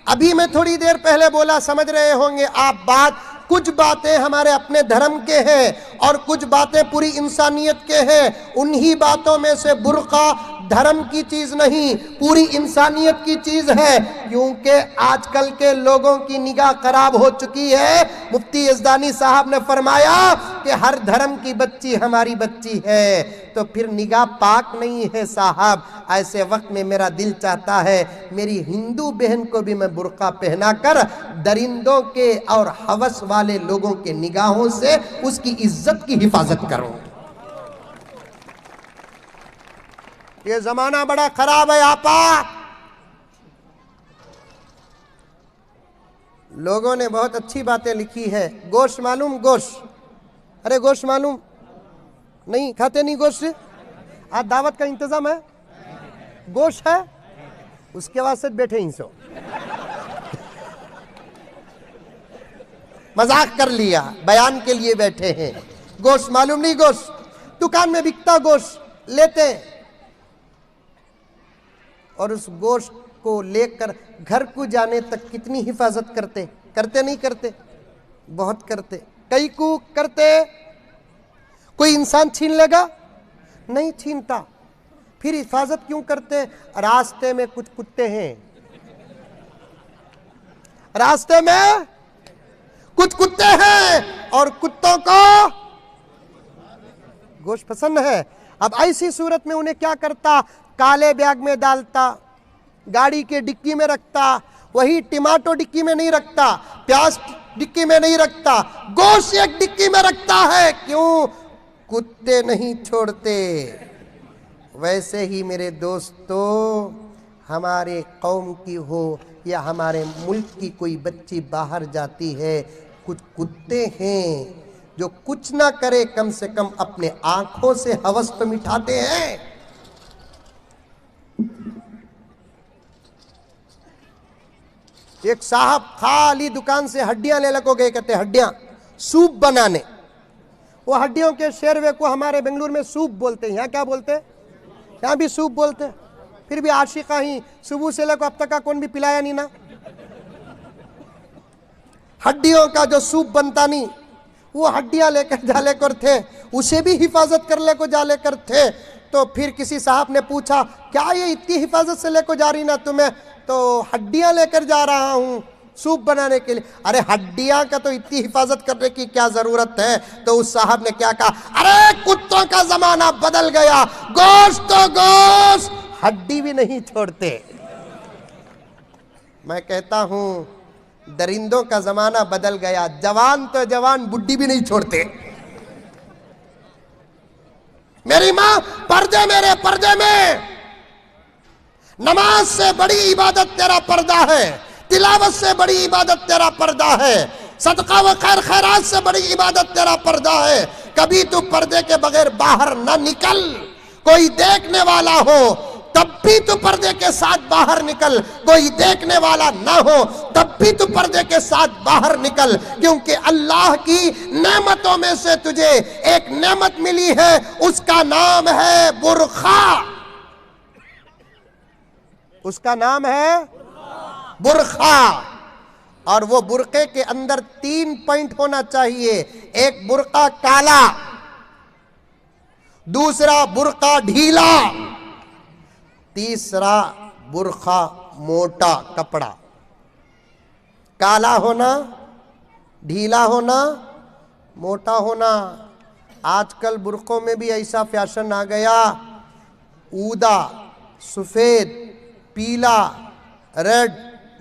अभी मैं थोड़ी देर पहले बोला, समझ रहे होंगे आप बात, कुछ बातें हमारे अपने धर्म के हैं और कुछ बातें पूरी इंसानियत के हैं। उन्हीं बातों में से बुर्का धर्म की चीज नहीं, पूरी इंसानियत की चीज है। क्योंकि आजकल के लोगों की निगाह खराब हो चुकी है। मुफ्ती यज़दानी साहब ने फरमाया कि हर धर्म की बच्ची हमारी बच्ची है, तो फिर निगाह पाक नहीं है साहब। ऐसे वक्त में मेरा दिल चाहता है मेरी हिंदू बहन को भी मैं बुर्का पहना कर दरिंदों के और हवस वाले लोगों के निगाहों से उसकी इज्जत की हिफाजत करूं। ये जमाना बड़ा खराब है आपा। लोगों ने बहुत अच्छी बातें लिखी है। गोश्त मालूम? गोश्त, अरे गोश्त मालूम नहीं? खाते नहीं गोश्त? आज दावत का इंतजाम है, गोश्त है, उसके वास्ते बैठे ही सो। मजाक कर लिया, बयान के लिए बैठे हैं। गोश्त मालूम नहीं, गोश्त दुकान में बिकता गोश्त लेते और उस गोश्त को लेकर घर को जाने तक कितनी हिफाजत करते, करते नहीं करते? बहुत करते। कई को करते। कोई इंसान छीन लेगा? नहीं छीनता। फिर हिफाजत क्यों करते? रास्ते में कुछ कुत्ते हैं, रास्ते में कुछ कुत्ते हैं और कुत्तों को गोश्त पसंद है। अब ऐसी सूरत में उन्हें क्या करता? काले बैग में डालता, गाड़ी के डिक्की में रखता। वही टमाटो डिक्की में नहीं रखता, प्याज डिक्की में नहीं रखता, गोश्त एक डिक्की में रखता है। क्यों? कुत्ते नहीं छोड़ते। वैसे ही मेरे दोस्तों, हमारे कौम की हो या हमारे मुल्क की कोई बच्ची बाहर जाती है, कुछ कुत्ते हैं जो कुछ ना करे, कम से कम अपने आंखों से हवस तो मिटाते हैं। एक साहब खाली दुकान से हड्डियां ले लको गए, कहते हड्डियां सूप बनाने। वो हड्डियों के शेरवे को हमारे बेंगलुरु में सूप बोलते हैं, यहाँ क्या बोलते हैं? यहाँ भी सूप बोलते हैं। फिर भी आशिका ही सुबह से लेकर अब तक का कौन भी पिलाया नहीं ना। हड्डियों का जो सूप बनता नहीं, वो हड्डियां लेकर जा लेकर थे, उसे भी हिफाजत कर लेकर जा लेकर थे। तो फिर किसी साहब ने पूछा, क्या ये इतनी हिफाजत से लेकर जा रही ना तुम्हें? तो हड्डियां लेकर जा रहा हूं सूप बनाने के लिए। अरे हड्डियां का तो इतनी हिफाजत करने की क्या जरूरत है? तो उस साहब ने क्या कहा? अरे कुत्तों का जमाना बदल गया, गोश्त तो गोश्त, हड्डी भी नहीं छोड़ते। मैं कहता हूं दरिंदों का जमाना बदल गया, जवान तो जवान, बुड्ढी भी नहीं छोड़ते। मेरी मां पर्दे, मेरे पर्दे में नमाज से बड़ी इबादत तेरा पर्दा है, तिलावत से बड़ी इबादत तेरा पर्दा है, सदका व खैर खैरात से बड़ी इबादत तेरा पर्दा है। कभी तू पर्दे के बगैर बाहर ना निकल। कोई देखने वाला हो तब भी तू पर्दे के साथ बाहर निकल, कोई देखने वाला ना हो तब भी तू पर्दे के साथ बाहर निकल। क्योंकि अल्लाह की नेमतों में से तुझे एक नेमत मिली है, उसका नाम है बुरखा। उसका नाम है बुरखा। और वो बुरके के अंदर 3 पॉइंट होना चाहिए। एक बुरका काला, दूसरा बुरका ढीला, तीसरा बुरखा मोटा कपड़ा। काला होना, ढीला होना, मोटा होना। आजकल बुरकों में भी ऐसा फैशन आ गया, ऊदा, सफेद, पीला, रेड,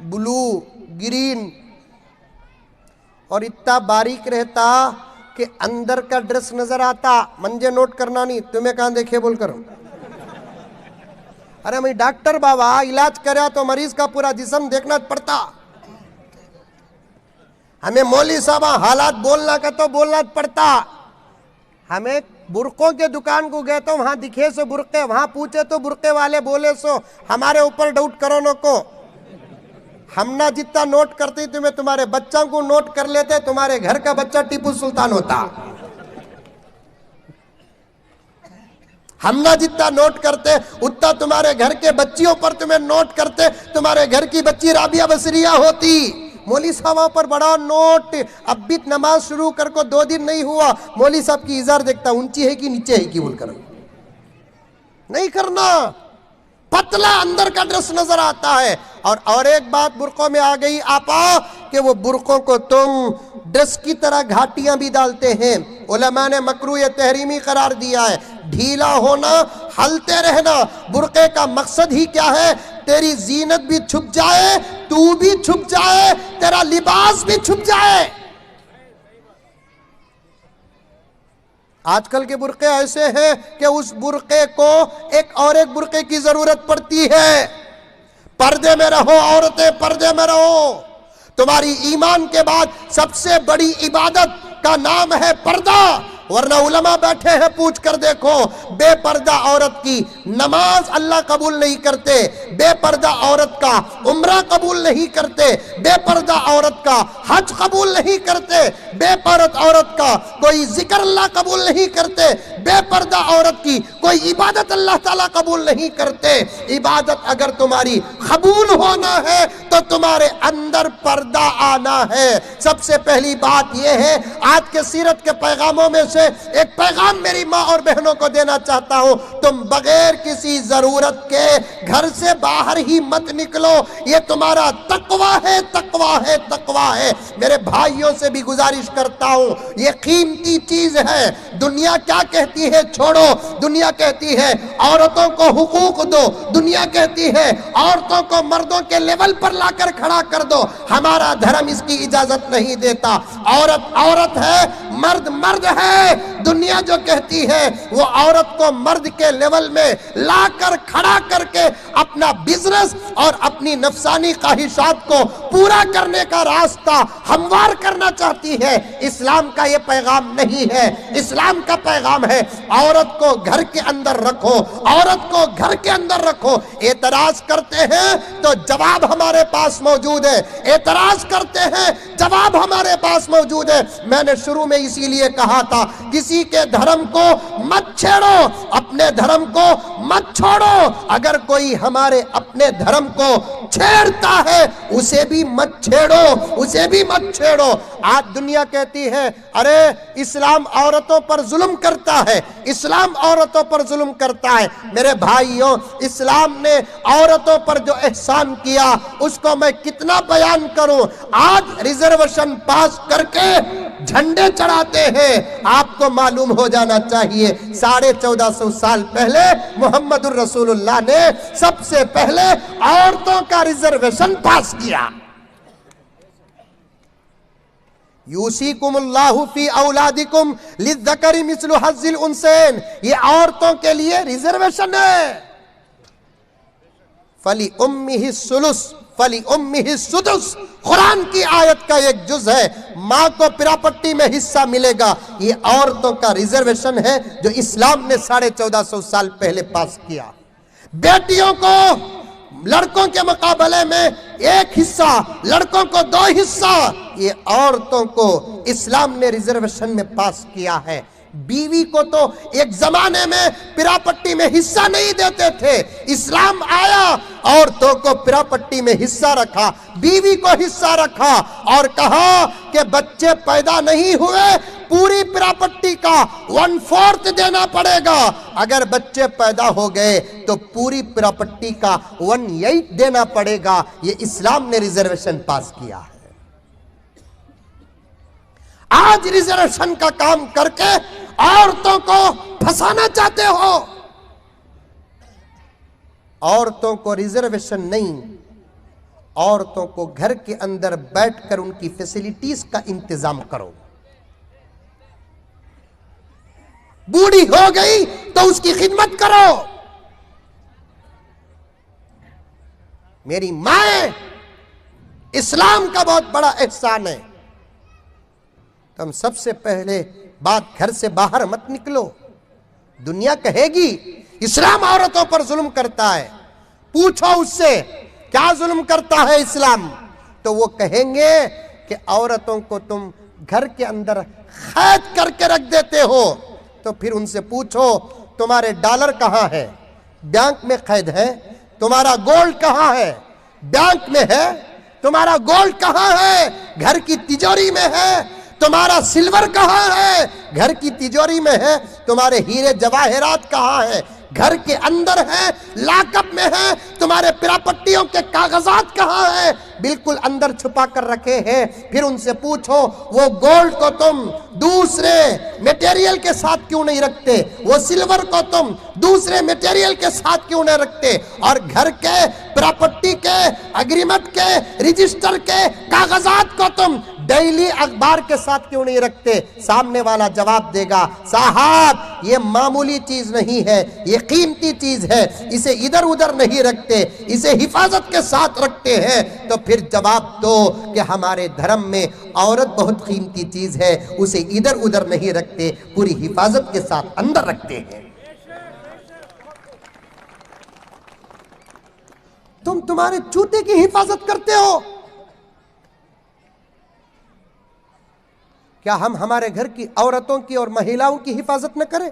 ब्लू, ग्रीन, और इतना बारीक रहता कि अंदर का ड्रेस नजर आता। मंजे नोट करना नहीं, तुम्हें कहां देखे बोलकर। अरे मैं डॉक्टर बाबा, इलाज करा तो मरीज का पूरा जिस्म देखना पड़ता। हमें मौली साहब हालात बोलना का तो बोलना पड़ता। हमें बुरकों के दुकान को गए तो वहां दिखे सो बुरके, वहां पूछे तो बुरके वाले बोले सो हमारे ऊपर डाउट करो नो को। हम ना जितना नोट करते तुम्हें तुम्हारे बच्चों को नोट कर लेते, तुम्हारे घर का बच्चा टीपू सुल्तान होता। हम ना जितना नोट करते उतना तुम्हारे घर के बच्चियों पर तुम्हें नोट करते, तुम्हारे घर की बच्ची राबिया बसरिया होती। मौली साहब पर बड़ा नोट। अब भी नमाज शुरू कर को 2 दिन नहीं हुआ, मौली साहब की इजार देखता, ऊंची है कि नीचे है कि बोलकर नहीं करना। पतला अंदर का ड्रेस नजर आता है। और एक बात बुरकों में आ गई आपा कि वो बुरकों को तुम ड्रेस की तरह घाटियां भी डालते हैं। उलमा ने मकरूह तहरीमी करार दिया है। ढीला होना, हलते रहना। बुरके का मकसद ही क्या है? तेरी जीनत भी छुप जाए, तू भी छुप जाए, तेरा लिबास भी छुप जाए। आजकल के बुरके ऐसे हैं कि उस बुरके को एक बुरके की जरूरत पड़ती है। पर्दे में रहो औरतें, पर्दे में रहो। तुम्हारी ईमान के बाद सबसे बड़ी इबादत का नाम है पर्दा। वरना उलमा बैठे हैं, पूछ कर देखो, बेपर्दा औरत की नमाज अल्लाह कबूल नहीं करते, बेपर्दा औरत का उम्रा कबूल नहीं करते, बेपर्दा औरत का हज कबूल नहीं करते, बेपर्दा औरत का कोई जिक्र अल्लाह कबूल नहीं करते, बेपर्दा औरत की कोई इबादत अल्लाह ताला कबूल नहीं करते। इबादत अगर तुम्हारी कबूल होना है तो तुम्हारे अंदर पर्दा आना है। सबसे पहली बात यह है, आज के सीरत के पैगामों में से एक पैगाम मेरी माँ और बहनों को देना चाहता हूं, तुम बगैर किसी जरूरत के घर से बाहर ही मत निकलो। ये तुम्हारा तकवा है, तकवा है, तकवा है। मेरे भाइयों से भी गुजारिश करता हूं, ये कीमती चीज है। दुनिया क्या कहती है छोड़ो, दुनिया कहती है औरतों को हुकूक दो, दुनिया कहती है औरतों को मर्दों के लेवल पर लाकर खड़ा कर दो। हमारा धर्म इसकी इजाजत नहीं देता। औरत औरत है, मर्द मर्द है। दुनिया जो कहती है वो औरत को मर्द के लेवल में लाकर खड़ा करके अपना बिजनेस और अपनी नफसानी ख्वाहिशात को पूरा करने का रास्ता हमवार करना चाहती है। इस्लाम का ये पैगाम नहीं है। इस्लाम का पैगाम है औरत को घर के अंदर रखो, औरत को घर के अंदर रखो। एतराज करते हैं तो जवाब हमारे पास मौजूद है, एतराज करते हैं जवाब हमारे पास मौजूद है। मैंने शुरू में इसीलिए कहा था, किसी के धर्म को मत छेड़ो, अपने धर्म को मत छोड़ो। अगर कोई हमारे अपने धर्म को छेड़ता है उसे भी मत छेड़ो, उसे भी मत छेड़ो। आज दुनिया कहती है अरे इस्लाम औरतों पर जुल्म करता है, इस्लाम औरतों पर जुल्म करता है। मेरे भाइयों, इस्लाम ने औरतों पर जो एहसान किया उसको मैं कितना बयान करूं। आज रिजर्वेशन पास करके झंडे चढ़ाते हैं। आपको मालूम हो जाना चाहिए 1450 साल पहले मोहम्मदुर रसूलुल्लाह ने सबसे पहले औरतों का रिजर्वेशन पास किया। यूसीकुमुल्लाहु फी औलादिकुम लिज़्ज़करी मिस्लु हज़्ज़िल उन्सैन, ये औरतों के लिए रिजर्वेशन है। फली उम्मिही सुलुस फली उम्मिही सुदुस, कुरान की आयत का एक जुज है। माँ को पिरापट्टी में हिस्सा मिलेगा। ये औरतों का रिजर्वेशन है जो इस्लाम ने 1450 साल पहले पास किया। बेटियों को लड़कों के मुकाबले में एक हिस्सा, लड़कों को 2 हिस्सा, ये औरतों को इस्लाम ने रिजर्वेशन में पास किया है। बीवी को तो एक जमाने में पिरापट्टी में हिस्सा नहीं देते थे, इस्लाम आया औरतों को पिरापट्टी में हिस्सा रखा, बीवी को हिस्सा रखा और कहा कि बच्चे पैदा नहीं हुए पूरी पिरापट्टी का 1/4 देना पड़ेगा, अगर बच्चे पैदा हो गए तो पूरी पिरापट्टी का 1/8 देना पड़ेगा। ये इस्लाम ने रिजर्वेशन पास किया है। आज रिजर्वेशन का काम करके औरतों को फंसाना चाहते हो। औरतों को रिजर्वेशन नहीं, औरतों को घर के अंदर बैठकर उनकी फैसिलिटीज का इंतजाम करो। बूढ़ी हो गई तो उसकी खिदमत करो। मेरी माए, इस्लाम का बहुत बड़ा एहसान है। तुम सबसे पहले बात, घर से बाहर मत निकलो। दुनिया कहेगी इस्लाम औरतों पर जुल्म करता है, पूछो उससे क्या जुल्म करता है इस्लाम, तो वो कहेंगे कि औरतों को तुम घर के अंदर कैद करके रख देते हो। तो फिर उनसे पूछो तुम्हारे डॉलर कहाँ है, बैंक में कैद है। तुम्हारा गोल्ड कहाँ है, बैंक में है। तुम्हारा गोल्ड कहाँ है, घर की तिजोरी में है। तुम्हारा सिल्वर कहाँ है, घर की तिजोरी में है। तुम्हारे हीरे जवाहरात कहाँ है, घर के अंदर है, लाकअप में है। तुम्हारे पिरापट्टियों के कागजात कहाँ है, बिल्कुल अंदर छुपा कर रखे हैं। फिर उनसे पूछो वो गोल्ड को तुम दूसरे मटेरियल के साथ क्यों नहीं रखते, वो सिल्वर को तुम दूसरे मटेरियल के साथ क्यों नहीं रखते, और घर के प्रॉपर्टी के, एग्रीमेंट के, रजिस्टर के कागजात को तुम डेली अखबार के साथ क्यों नहीं रखते? सामने वाला जवाब देगा, साहब ये मामूली चीज नहीं है, ये कीमती चीज है, इसे इधर उधर नहीं रखते, इसे हिफाजत के साथ रखते हैं। तो फिर जवाब दो कि हमारे धर्म में औरत बहुत कीमती चीज है, उसे इधर उधर नहीं रखते, पूरी हिफाजत के साथ अंदर रखते हैं। तुम तुम्हारे जूते की हिफाजत करते हो, क्या हम हमारे घर की औरतों की और महिलाओं की हिफाजत न करें?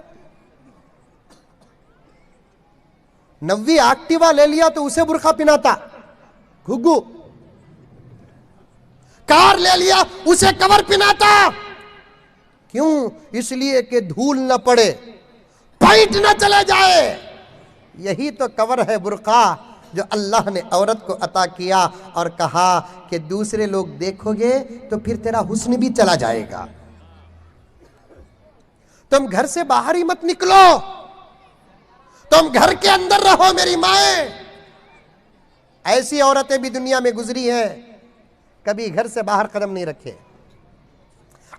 नवी एक्टिवा ले लिया तो उसे बुर्का पिनाता घुग्गू, कार ले लिया उसे कवर पिनाता। क्यों? इसलिए कि धूल न पड़े, पाइट न चले जाए। यही तो कवर है बुर्का जो अल्लाह ने औरत को अता किया और कहा कि दूसरे लोग देखोगे तो फिर तेरा हुस्न भी चला जाएगा। तुम घर से बाहर ही मत निकलो, तुम घर के अंदर रहो मेरी माए। ऐसी औरतें भी दुनिया में गुजरी हैं, कभी घर से बाहर कदम नहीं रखे।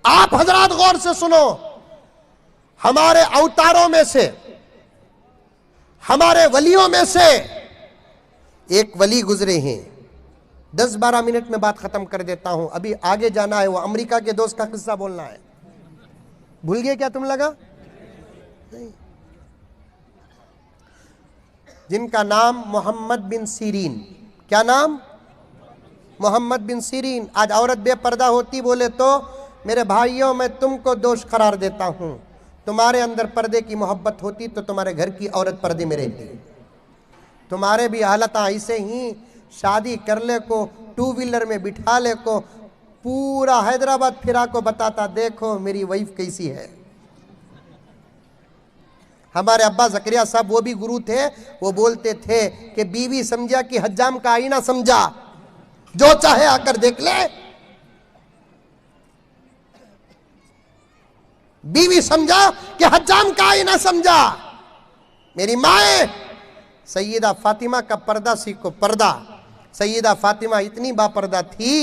आप हजरात गौर से सुनो, हमारे अवतारों में से, हमारे वलियों में से एक वली गुजरे हैं। 10-12 मिनट में बात खत्म कर देता हूं, अभी आगे जाना है। वो अमेरिका के दोस्त का किस्सा बोलना है। भूल गए क्या तुम लगा? नहीं। जिनका नाम मोहम्मद बिन सीरीन। क्या नाम? Mohammad bin Sirin. आज औरत बेपर्दा होती बोले तो मेरे भाइयों मैं तुमको दोष करार देता हूं। तुम्हारे अंदर पर्दे की मोहब्बत होती तो तुम्हारे घर की औरत पर्दे में रहती। तुम्हारे भी हालत ऐसे ही, शादी कर ले को, 2 व्हीलर में बिठा ले को, पूरा हैदराबाद फिरा को बताता देखो मेरी वाइफ कैसी है। हमारे अब्बा जकरिया साहब वो भी गुरु थे, वो बोलते थे कि बीवी समझा कि हज्जाम का आईना समझा, जो चाहे आकर देख ले। बीवी समझा कि हज्जाम का आईना समझा। मेरी माए, सैयदा फातिमा का पर्दा सीखो। पर्दा, सैयदा फातिमा इतनी बापर्दा थी,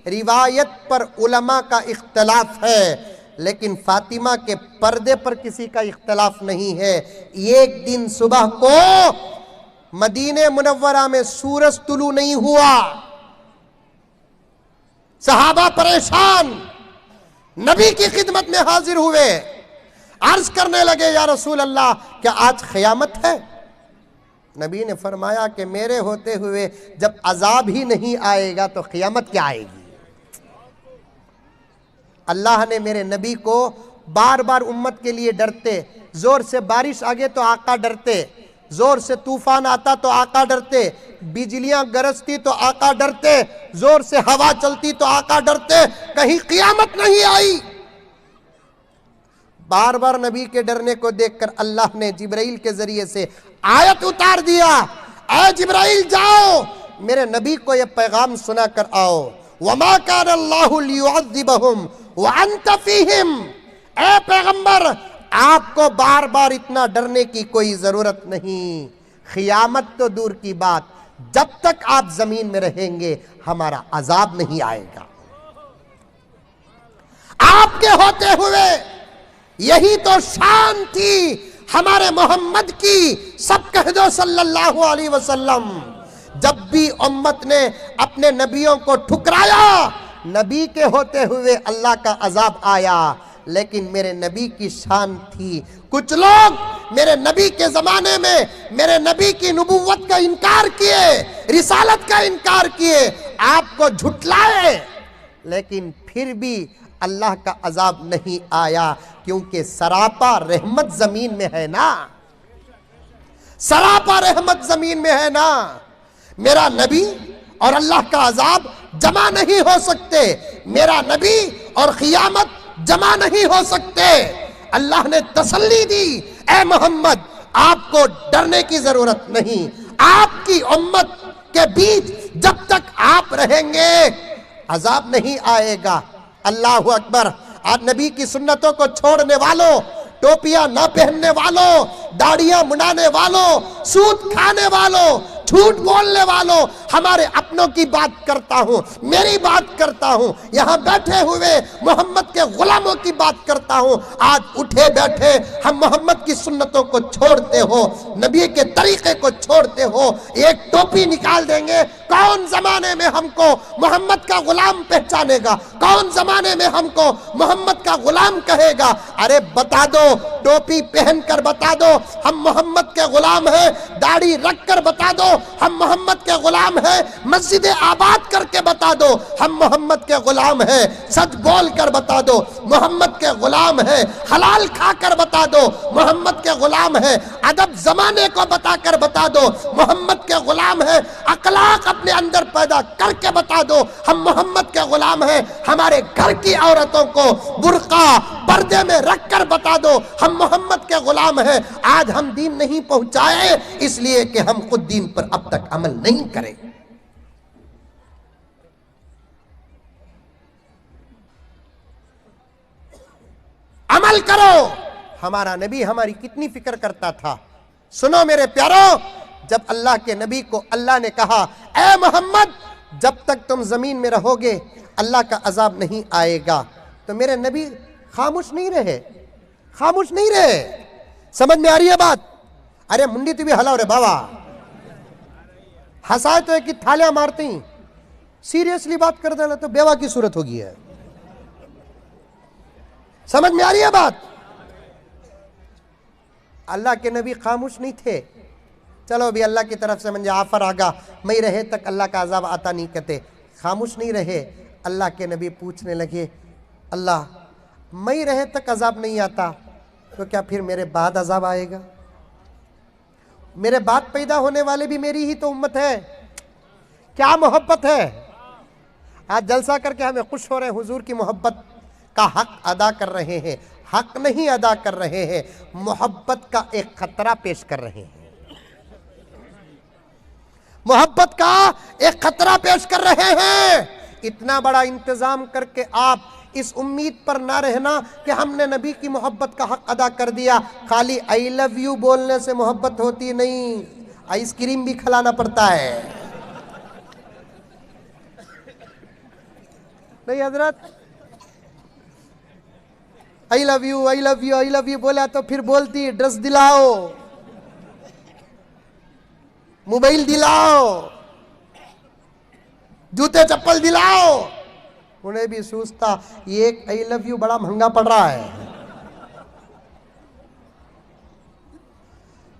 रिवायत पर उलमा का इख्तलाफ है, लेकिन फातिमा के पर्दे पर किसी का इख्तलाफ नहीं है। एक दिन सुबह को मदीने मुनव्वरा में सूरज तुलू नहीं हुआ, सहाबा परेशान नबी की खिदमत में हाजिर हुए, अर्ज करने लगे, या रसूल अल्लाह क्या आज क़यामत है? नबी ने फरमाया कि मेरे होते हुए जब अजाब ही नहीं आएगा तो क़यामत क्या आएगी? अल्लाह ने मेरे नबी को बार बार उम्मत के लिए डरते, जोर से बारिश आ गए तो आका डरते, जोर से तूफान आता तो आका डरते, बिजलियां गरजती तो आका डरते, जोर से हवा चलती तो आका डरते, कहीं क़यामत नहीं आई। बार बार नबी के डरने को देखकर अल्लाह ने जिब्राइल के जरिए से आयत उतार दिया, ऐ जिब्राइल जाओ मेरे नबी को यह पैगाम सुना कर आओ, वमा कान अल्लाहु लियुअज़्ज़िबहुम व अंत फीहिम। ऐ पैगंबर, आपको बार बार इतना डरने की कोई जरूरत नहीं। क़यामत तो दूर की बात, जब तक आप जमीन में रहेंगे हमारा अजाब नहीं आएगा। आपके होते हुए यही तो शान थी हमारे मोहम्मद की। सब कह दो सल्लल्लाहु अलैहि वसल्लम। जब भी उम्मत ने अपने नबियों को ठुकराया, नबी के होते हुए अल्लाह का अजाब आया, लेकिन मेरे नबी की शान थी। कुछ लोग मेरे नबी के जमाने में मेरे नबी की नबुव्वत का इनकार किए, रिसालत का इनकार किए, आपको झुटलाए, लेकिन फिर भी अल्लाह का अजाब नहीं आया, क्योंकि सरापा रहमत जमीन में है ना, सरापा रहमत जमीन में है ना। मेरा नबी और अल्लाह का अजाब जमा नहीं हो सकते, मेरा नबी और क़यामत जमा नहीं हो सकते। अल्लाह ने तसल्ली दी, ए मोहम्मद आपको डरने की जरूरत नहीं, आपकी उम्मत के बीच जब तक आप रहेंगे अजाब नहीं आएगा। अल्लाह अकबर। आज नबी की सुन्नतों को छोड़ने वालों, टोपियां ना पहनने वालों, दाढ़ियां मुंडाने वालों, सूद खाने वालों, झूठ बोलने वालों, हमारे अपनों की बात करता हूं, मेरी बात करता हूं, यहां बैठे हुए मोहम्मद के गुलामों की बात करता हूं। आज उठे बैठे हम मोहम्मद की सुन्नतों को छोड़ते हो, नबी के तरीके को छोड़ते हो, एक टोपी निकाल देंगे। कौन जमाने में हमको मोहम्मद का गुलाम पहचानेगा? कौन जमाने में हमको मोहम्मद का गुलाम कहेगा? अरे बता दो, टोपी पहनकर बता दो हम मोहम्मद के गुलाम हैं, दाढ़ी रखकर बता दो हम मोहम्मद के गुलाम हैं, मस्जिद आबाद करके बता दो हम मोहम्मद के गुलाम हैं, सच बोल कर बता दो मोहम्मद के गुलाम हैं, हलाल खाकर बता दो मोहम्मद के गुलाम हैं, अदब जमाने को बताकर बता दो मोहम्मद के गुलाम हैं, अखलाक अपने अंदर पैदा करके बता दो हम मोहम्मद के गुलाम हैं, हमारे घर की औरतों को बुर्का पर्दे में रखकर बता दो हम मोहम्मद के गुलाम हैं। आज हम दीन नहीं पहुंचाए इसलिए कि हम खुद दीन पर अब तक अमल नहीं करें। अमल करो। हमारा नबी हमारी कितनी फिक्र करता था। सुनो मेरे प्यारों, जब अल्लाह के नबी को अल्लाह ने कहा, ए मोहम्मद जब तक तुम जमीन में रहोगे अल्लाह का अजाब नहीं आएगा, तो मेरे नबी खामोश नहीं रहे, खामोश नहीं रहे। समझ में आ रही है बात? अरे मुंडी तू भी हलाओ रे बाबा, हंसाए तो एक थालियां मारती, सीरियसली बात कर देना तो बेवा की सूरत होगी है। समझ में आ रही है बात? अल्लाह के नबी खामोश नहीं थे। चलो अभी अल्लाह की तरफ से मुझे आफर आगा, मैं रहे तक अल्लाह का अजाब आता नहीं कहते, खामोश नहीं रहे। अल्लाह के नबी पूछने लगे, अल्लाह मैं रहे तक अजाब नहीं आता तो क्या फिर मेरे बाद अजाब आएगा? मेरे बाद पैदा होने वाले भी मेरी ही तो उम्मत है। क्या मोहब्बत है। आज जलसा करके हमें खुश हो रहे हैं, हुजूर की मोहब्बत का हक अदा कर रहे हैं। हक नहीं अदा कर रहे हैं, मोहब्बत का एक खतरा पेश कर रहे हैं। मोहब्बत का एक खतरा पेश कर रहे हैं। इतना बड़ा इंतजाम करके आप इस उम्मीद पर ना रहना कि हमने नबी की मोहब्बत का हक अदा कर दिया। खाली आई लव यू बोलने से मोहब्बत होती नहीं, आइसक्रीम भी खिलाना पड़ता है। नहीं हजरत, I love you I love you I love you बोला तो फिर बोलती ड्रेस दिलाओ, मोबाइल दिलाओ, जूते चप्पल दिलाओ। उन्हें भी सोचता ये एक आई लव यू बड़ा महंगा पड़ रहा है।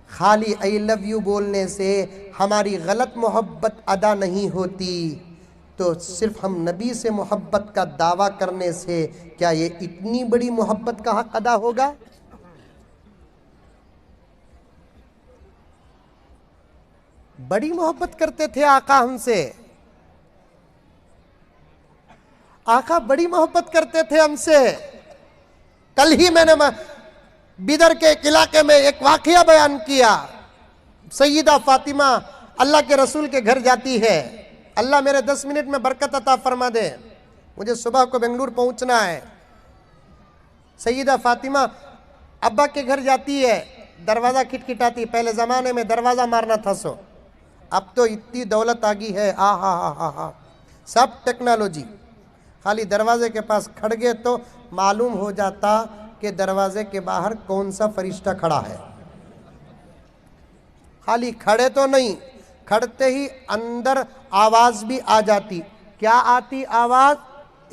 खाली आई लव यू बोलने से हमारी गलत मोहब्बत अदा नहीं होती, तो सिर्फ हम नबी से मोहब्बत का दावा करने से क्या ये इतनी बड़ी मोहब्बत का हक अदा होगा? बड़ी मोहब्बत करते थे आका हमसे, आका बड़ी मोहब्बत करते थे हमसे। कल ही मैंने बिदर के एक इलाके में एक वाकया बयान किया। सैयदा फातिमा अल्लाह के रसूल के घर जाती है। अल्लाह मेरे 10 मिनट में बरकत अता फरमा दे, मुझे सुबह को बेंगलुरु पहुंचना है। सैयदा फातिमा अब्बा के घर जाती है, दरवाज़ा खिटखिटाती। पहले ज़माने में दरवाज़ा मारना था सो, अब तो इतनी दौलत आ गई है, आ हा, सब टेक्नोलॉजी। खाली दरवाजे के पास खड़ गए तो मालूम हो जाता कि दरवाजे के बाहर कौन सा फरिश्ता खड़ा है। खाली खड़े तो नहीं, खड़ते ही अंदर आवाज भी आ जाती। क्या आती आवाज?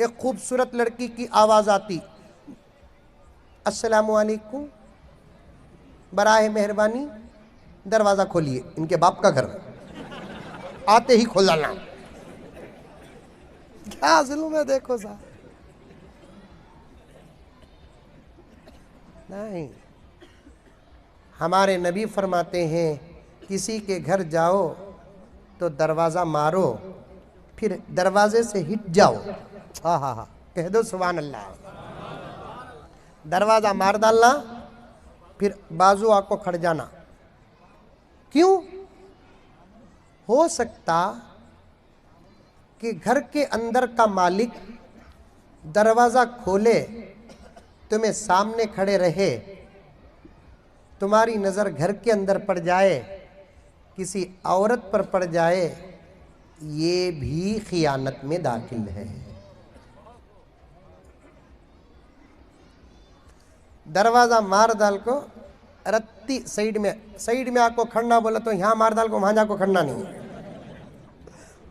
एक खूबसूरत लड़की की आवाज आती, अस्सलामु अलैकुम, बराए मेहरबानी दरवाजा खोलिए, इनके बाप का घर। आते ही खोलना। क्या जुल्म है देखो साहब। नहीं, हमारे नबी फरमाते हैं किसी के घर जाओ तो दरवाज़ा मारो, फिर दरवाजे से हिट जाओ। हा, कह दो सुभान अल्लाह। दरवाज़ा मार डालना, फिर बाजू आको खड़ जाना। क्यों? हो सकता कि घर के अंदर का मालिक दरवाज़ा खोले, तुम्हें सामने खड़े रहे, तुम्हारी नज़र घर के अंदर पड़ जाए, किसी औरत पर पड़ जाए, ये भी खियानत में दाखिल है। दरवाजा मार डाल को रत्ती साइड में आपको खड़ना बोला तो यहाँ मार डाल को वहां जाको खड़ना नहीं।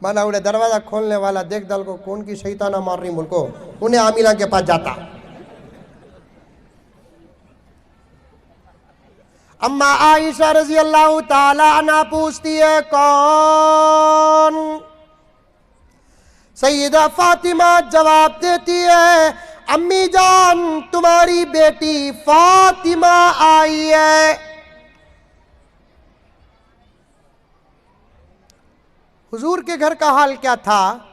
माना उन्हें दरवाजा खोलने वाला देख डाल को कौन की शैताना मार रही मुल्को, उन्हें आमिला के पास जाता। अम्मा आयशा रजी अल्लाह ताला अन्हा पूछती है कौन? सैयदा फातिमा जवाब देती है अम्मी जान तुम्हारी बेटी फातिमा आई है। हुजूर के घर का हाल क्या था?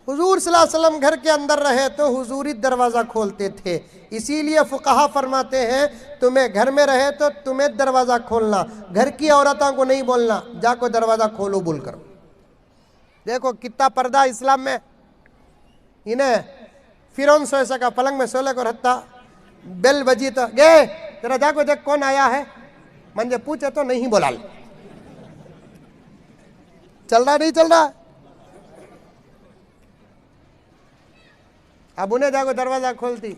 हुजूर सल्लल्लाहु अलैहि वसल्लम घर के अंदर रहे तो हुजूर ही दरवाज़ा खोलते थे। इसीलिए फुकहा फरमाते हैं तुम्हें घर में रहे तो तुम्हें दरवाज़ा खोलना, घर की औरतों को नहीं बोलना जाको दरवाज़ा खोलो बोल कर। देखो कितना पर्दा इस्लाम में। इन्हें फिरौन सोए सका पलंग में सोले को रहता, बेल बजी तो गे तेरा जाको देख कौन आया है, मंजे पूछे तो नहीं बोला। चल रहा नहीं चल रहा? अब उन्हें जाको दरवाजा खोलती